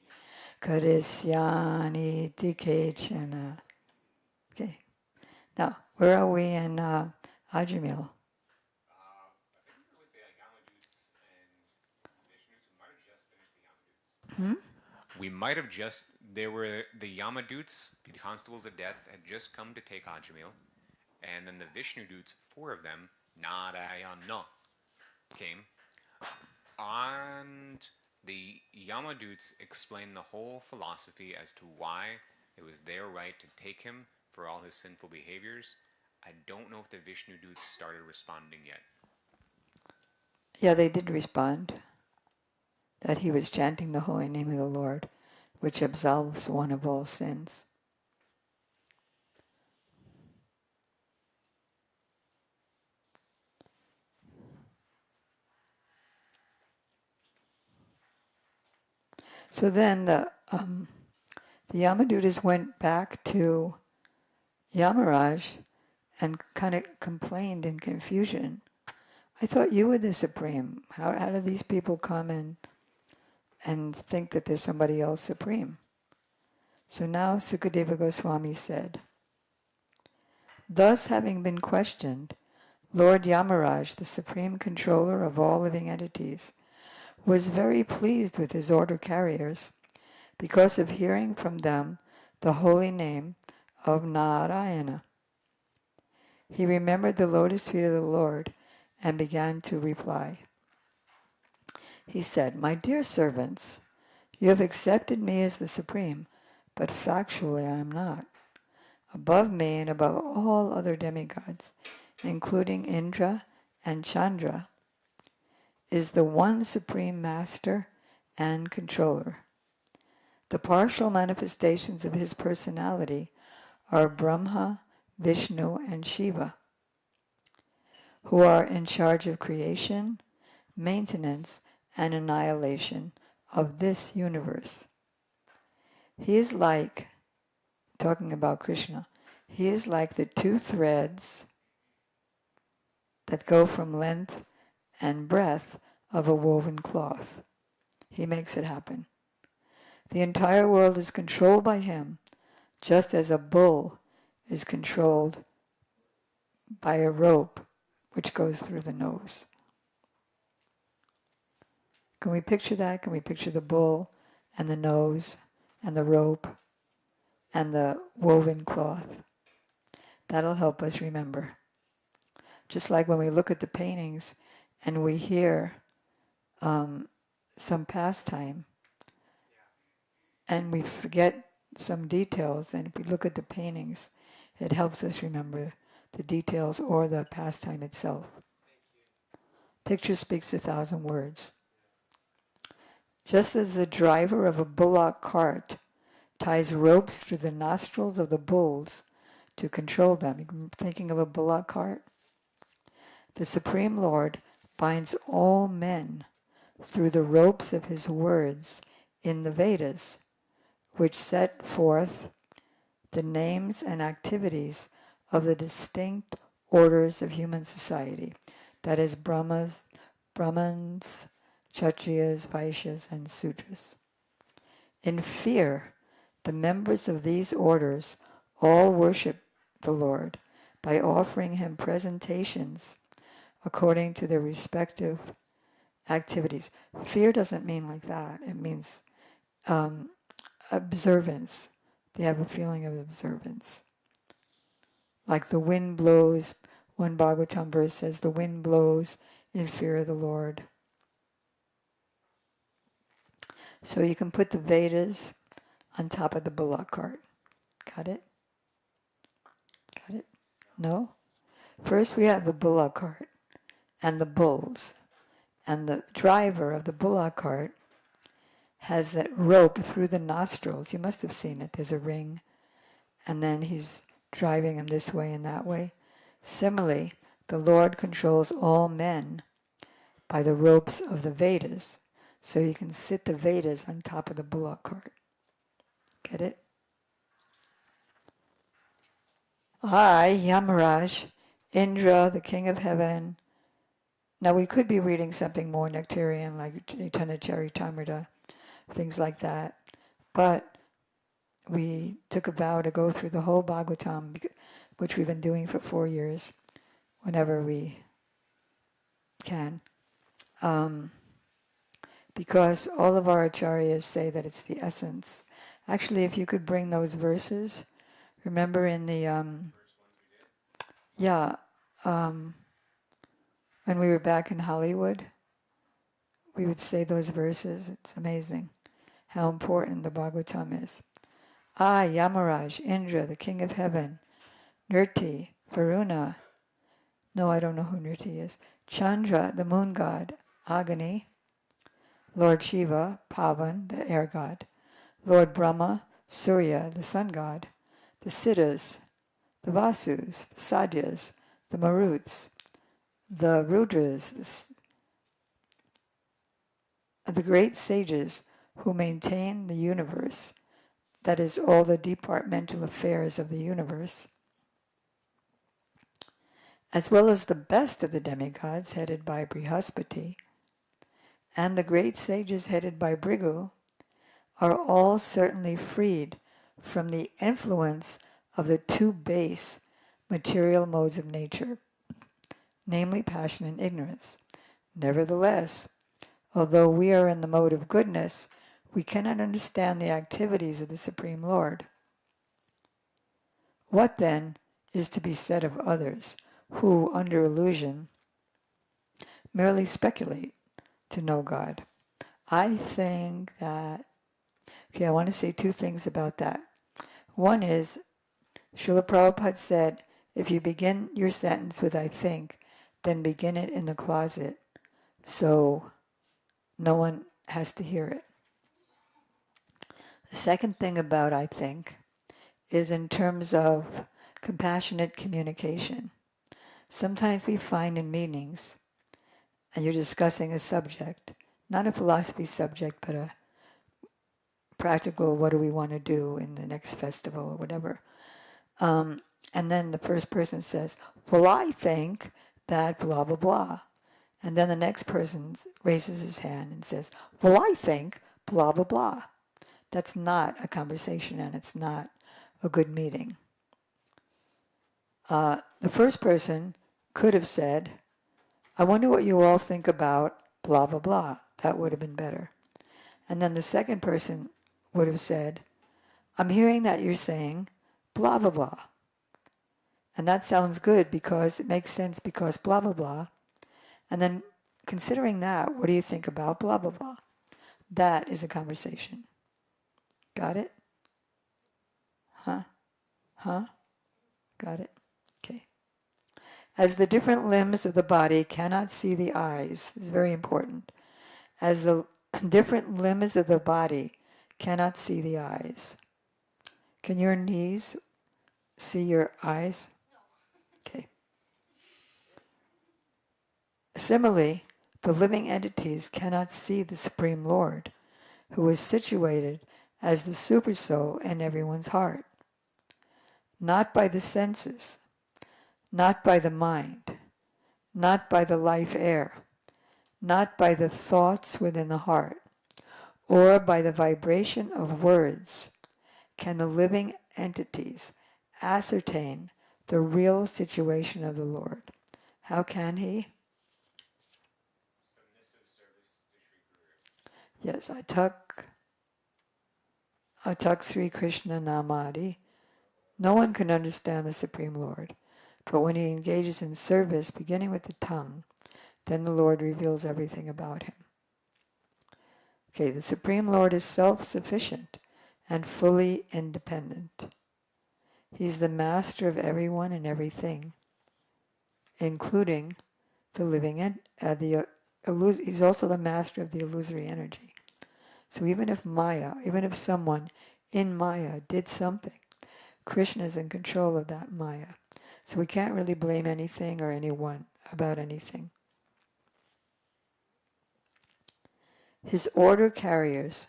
karisyani tikechana. Okay. Now, where are we in Ajamil? We might have just, there were the Yamadutes, the constables of death, had just come to take Ajamil, and then the Vishnudutes, 4 of them, Narayana, came. And the Yamadutes explained the whole philosophy as to why it was their right to take him for all his sinful behaviors. I don't know if the Vishnudutes started responding yet. Yeah, they did respond. That he was chanting the holy name of the Lord, which absolves one of all sins. So then the Yamadutas went back to Yamaraj and kind of complained in confusion. I thought you were the supreme. How do these people come in and think that there's somebody else supreme? So now Sukadeva Goswami said, thus having been questioned, Lord Yamaraj, the supreme controller of all living entities, was very pleased with his order carriers because of hearing from them the holy name of Narayana. He remembered the lotus feet of the Lord and began to reply. He said, my dear servants, you have accepted me as the supreme, but factually I am not. Above me and above all other demigods, including Indra and Chandra, is the one supreme master and controller. The partial manifestations of his personality are Brahma, Vishnu, and Shiva, who are in charge of creation, maintenance, and annihilation of this universe. He is like, talking about Krishna, he is like the 2 threads that go from length and breadth of a woven cloth. He makes it happen. The entire world is controlled by him, just as a bull is controlled by a rope which goes through the nose. Can we picture that? Can we picture the bull and the nose and the rope and the woven cloth? That'll help us remember. Just like when we look at the paintings and we hear some pastime and we forget some details, and if we look at the paintings, it helps us remember the details or the pastime itself. Picture speaks 1,000 words. Just as the driver of a bullock cart ties ropes through the nostrils of the bulls to control them. You're thinking of a bullock cart? The Supreme Lord binds all men through the ropes of his words in the Vedas, which set forth the names and activities of the distinct orders of human society. That is Brahmins, Kshatriyas, Vaishyas, and Sudras. In fear, the members of these orders all worship the Lord by offering him presentations according to their respective activities. Fear doesn't mean like that. It means observance. They have a feeling of observance. Like the wind blows, one Bhagavatam verse says, the wind blows in fear of the Lord. So you can put the Vedas on top of the bullock cart. Got it? Got it? No? First we have the bullock cart and the bulls. And the driver of the bullock cart has that rope through the nostrils. You must have seen it. There's a ring. And then he's driving him this way and that way. Similarly, the Lord controls all men by the ropes of the Vedas. So you can sit the Vedas on top of the bullock cart. Get it? I, Yamaraj, Indra, the king of heaven. Now we could be reading something more nectarian like Chaitanya Charitamrita, things like that. But we took a vow to go through the whole Bhagavatam, which we've been doing for 4 years, whenever we can. Because all of our acharyas say that it's the essence. Actually, if you could bring those verses, remember in the, when we were back in Hollywood, we would say those verses. It's amazing how important the Bhagavatam is. I, Yamaraj, Indra, the king of heaven, Nirti, Varuna, no, I don't know who Nirti is, Chandra, the moon god, Agni, Lord Shiva, Pavan, the air god, Lord Brahma, Surya, the sun god, the Siddhas, the Vasus, the Sadyas, the Maruts, the Rudras, the great sages who maintain the universe, that is, all the departmental affairs of the universe, as well as the best of the demigods headed by Brihaspati, and the great sages headed by Bhrigu, are all certainly freed from the influence of the two base material modes of nature, namely passion and ignorance. Nevertheless, although we are in the mode of goodness, we cannot understand the activities of the Supreme Lord. What then is to be said of others who, under illusion, merely speculate to know God? I think that, I want to say 2 things about that. One is, Srila Prabhupada said, if you begin your sentence with I think, then begin it in the closet so no one has to hear it. The second thing about I think is in terms of compassionate communication. Sometimes we find in meetings, and you're discussing a subject, not a philosophy subject, but a practical, what do we want to do in the next festival or whatever. And then the first person says, well, I think that blah, blah, blah. And then the next person raises his hand and says, well, I think blah, blah, blah. That's not a conversation, and it's not a good meeting. The first person could have said, I wonder what you all think about blah, blah, blah. That would have been better. And then the second person would have said, I'm hearing that you're saying blah, blah, blah. And that sounds good because it makes sense because blah, blah, blah. And then considering that, what do you think about blah, blah, blah? That is a conversation. Got it? Huh? Got it? Okay. As the different limbs of the body cannot see the eyes, this is very important. As the different limbs of the body cannot see the eyes. Can your knees see your eyes? Okay. Similarly, the living entities cannot see the Supreme Lord, who is situated as the Supersoul in everyone's heart. Not by the senses, not by the mind, not by the life air, not by the thoughts within the heart, or by the vibration of words, can the living entities ascertain the real situation of the Lord. How can he? Submissive service to Sri Guru. Yes, Atak Sri Krishna Namadi. No one can understand the Supreme Lord, but when he engages in service, beginning with the tongue, then the Lord reveals everything about him. Okay, the Supreme Lord is self-sufficient and fully independent. He's the master of everyone and everything, including the living he's also the master of the illusory energy. So even if someone in Maya did something, Krishna is in control of that Maya. So we can't really blame anything or anyone about anything. His order carriers,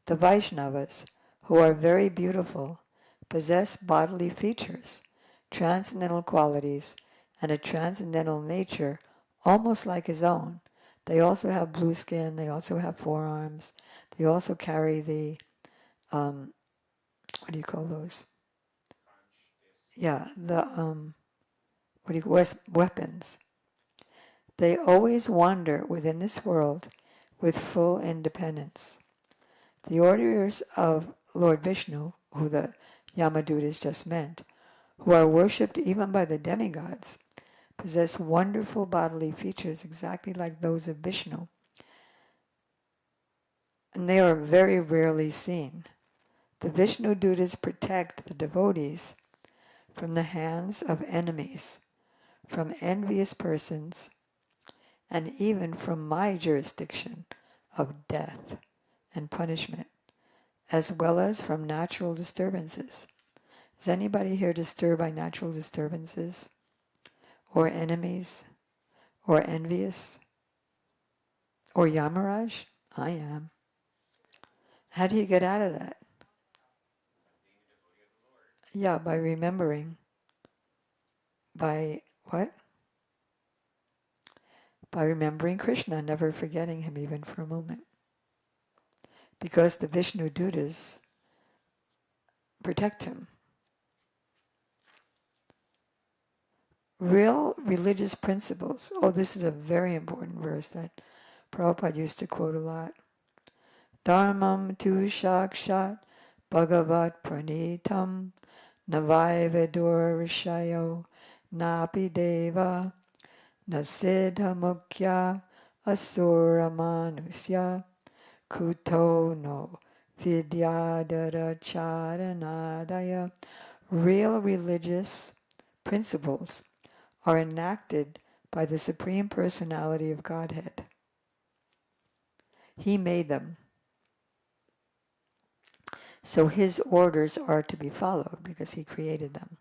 the Vaishnavas, who are very beautiful, possess bodily features, transcendental qualities, and a transcendental nature almost like his own. They also have blue skin, they also have forearms, they also carry the, what do you call those? Yeah, the, weapons. They always wander within this world with full independence. The orders of Lord Vishnu, who the Yamadutas just meant, who are worshipped even by the demigods, possess wonderful bodily features exactly like those of Vishnu. And they are very rarely seen. The Vishnu Dutas protect the devotees from the hands of enemies, from envious persons, and even from my jurisdiction of death and punishment, as well as from natural disturbances. Is anybody here disturbed by natural disturbances? Or enemies? Or envious? Or Yamaraj? I am. How do you get out of that? Yeah, by remembering. By what? By remembering Krishna, never forgetting him even for a moment. Because the Vishnu Dutas protect him. Real religious principles. Oh, this is a very important verse that Prabhupada used to quote a lot. Dharmam tu shakshat bhagavat pranitam navaivedur rishayo napi deva nasidha mukhya asura manusya kuto no vidyadara charanadaya. Real religious principles are enacted by the Supreme Personality of Godhead. He made them. So his orders are to be followed because he created them.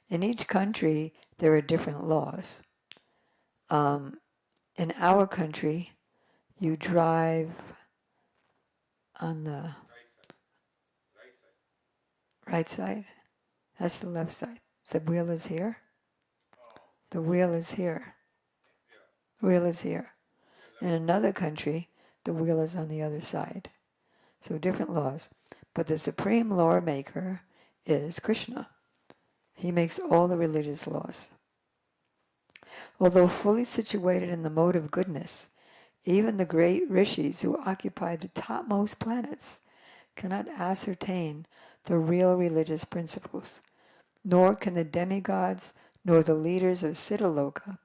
In each country, there are different laws. In our country, you drive on the right side. That's the left side. The wheel is here. The wheel is here. The wheel is here. In another country, the wheel is on the other side. So different laws. But the supreme lawmaker is Krishna. He makes all the religious laws. Although fully situated in the mode of goodness, even the great rishis who occupy the topmost planets cannot ascertain the real religious principles, nor can the demigods nor the leaders of Siddhaloka,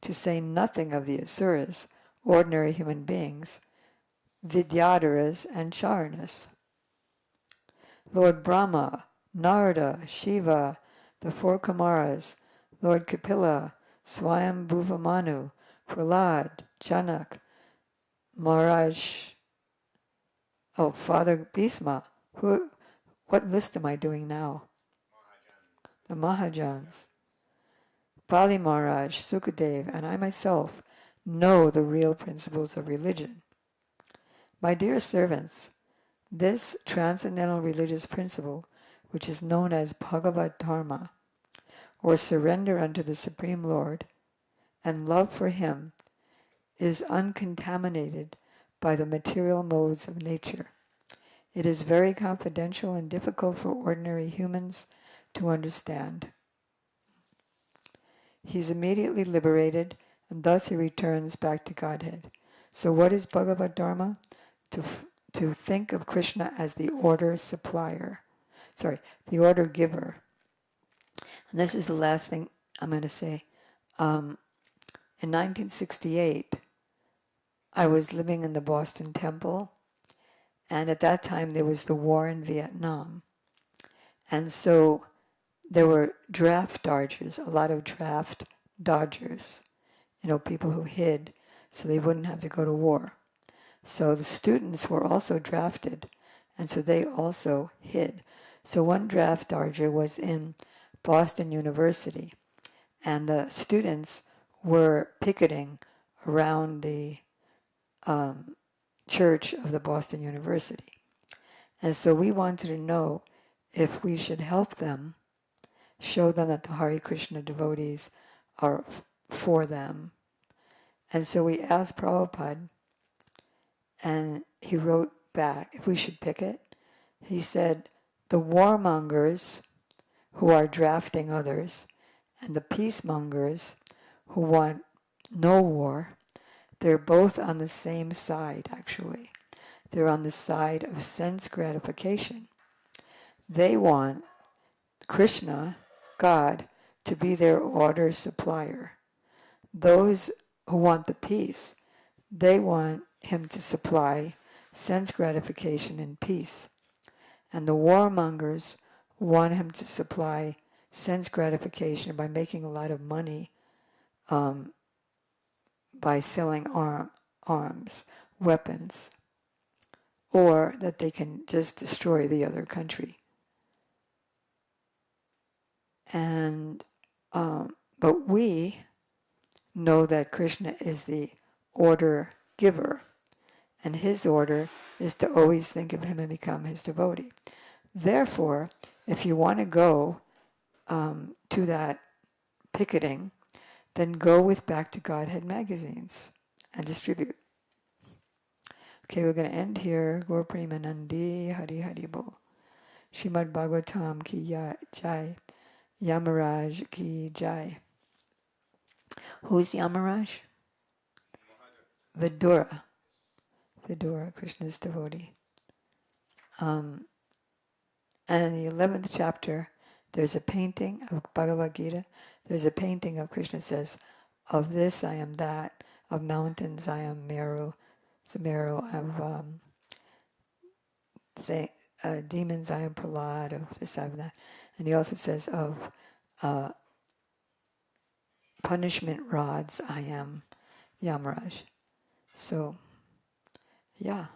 to say nothing of the asuras, ordinary human beings, Vidyadharas and Charanas. Lord Brahma, Narada, Shiva, the four Kumaras, Lord Kapila, Swayambhuvamanu, Prahlad, Janak, Maharaj, Father Bhisma. What list am I doing now? The Mahajans. Bali Maharaj, Sukadev, and I myself know the real principles of religion. My dear servants, this transcendental religious principle, which is known as Bhagavad Dharma, or surrender unto the Supreme Lord, and love for him is uncontaminated by the material modes of nature. It is very confidential and difficult for ordinary humans to understand. He's immediately liberated, and thus he returns back to Godhead. So what is Bhagavad Dharma? To think of Krishna as the order supplier. The order giver. And this is the last thing I'm going to say. In 1968, I was living in the Boston Temple, and at that time there was the war in Vietnam. And so there were draft dodgers, a lot of draft dodgers, people who hid so they wouldn't have to go to war. So the students were also drafted, and so they also hid. So one draft dodger was in Boston University, and the students were picketing around the church of the Boston University. And so we wanted to know if we should help them, show them that the Hare Krishna devotees are for them. And so we asked Prabhupada, and he wrote back if we should picket. He said, the warmongers who are drafting others and the peacemongers who want no war, they're both on the same side, actually. They're on the side of sense gratification. They want Krishna, God, to be their order supplier. Those who want the peace, they want him to supply sense gratification and peace. And the warmongers want him to supply sense gratification by making a lot of money by selling arms, weapons, or that they can just destroy the other country. And but we know that Krishna is the order giver, and his order is to always think of him and become his devotee. Therefore, if you want to go to that picketing, then go with Back to Godhead magazines and distribute. Okay, we're going to end here. Gaur Premanandi Hari Hari Bol. Srimad Bhagavatam ki jai. Yamaraj ki jai. Who's Yamaraj? Vidura. Vidura, Krishna's devotee. And in the 11th chapter, there's a painting of Bhagavad Gita. There's a painting of Krishna says, of this I am that, of mountains I am Meru, Sumeru, of demons I am Prahlad, of this I am that. And he also says of punishment rods I am Yamaraj. So, yeah.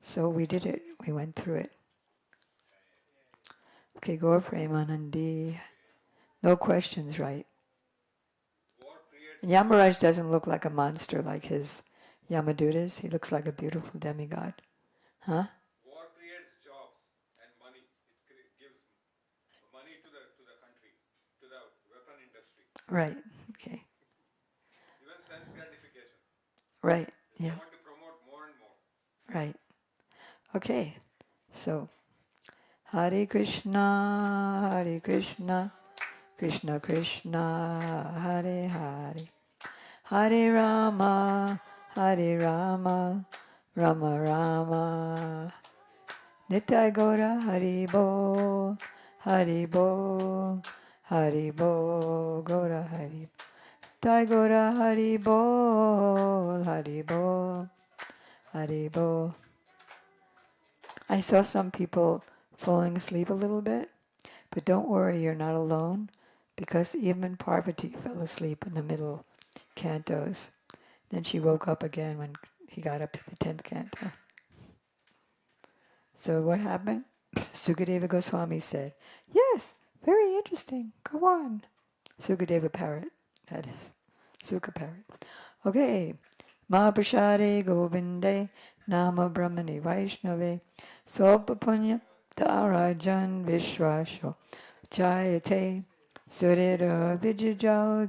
So we did it. We went through it. Okay, Gaur Premanandi. No questions, right? Yamaraj doesn't look like a monster like his Yamadutas. He looks like a beautiful demigod. Huh? War creates jobs and money. It gives money to the country, to the weapon industry. Right. Okay. Even sense gratification. Right. They Yeah. want to promote more and more. Right. Okay. So, Hare Krishna, Krishna Krishna, Hare Hare, Hare Rama, Rama Rama, Nitai Gaura, Hari Bo, Hari Bo, Hari Bo, Gaura Hari, Nitai Gaura, Hari Bo, Hari Bo, Hari Bo. I saw some people falling asleep a little bit, but don't worry, you're not alone, because even Parvati fell asleep in the middle cantos. Then she woke up again when he got up to the 10th canto. So what happened? Sukadeva Goswami said, yes, very interesting, go on. Sukadeva parrot, that is, Sukha parrot. Okay, Mahaprasade Govinde, Nama Brahmani Vaishnave, Sopa Punya Tarajan Vishwasho, Jayate, Surira Vijayal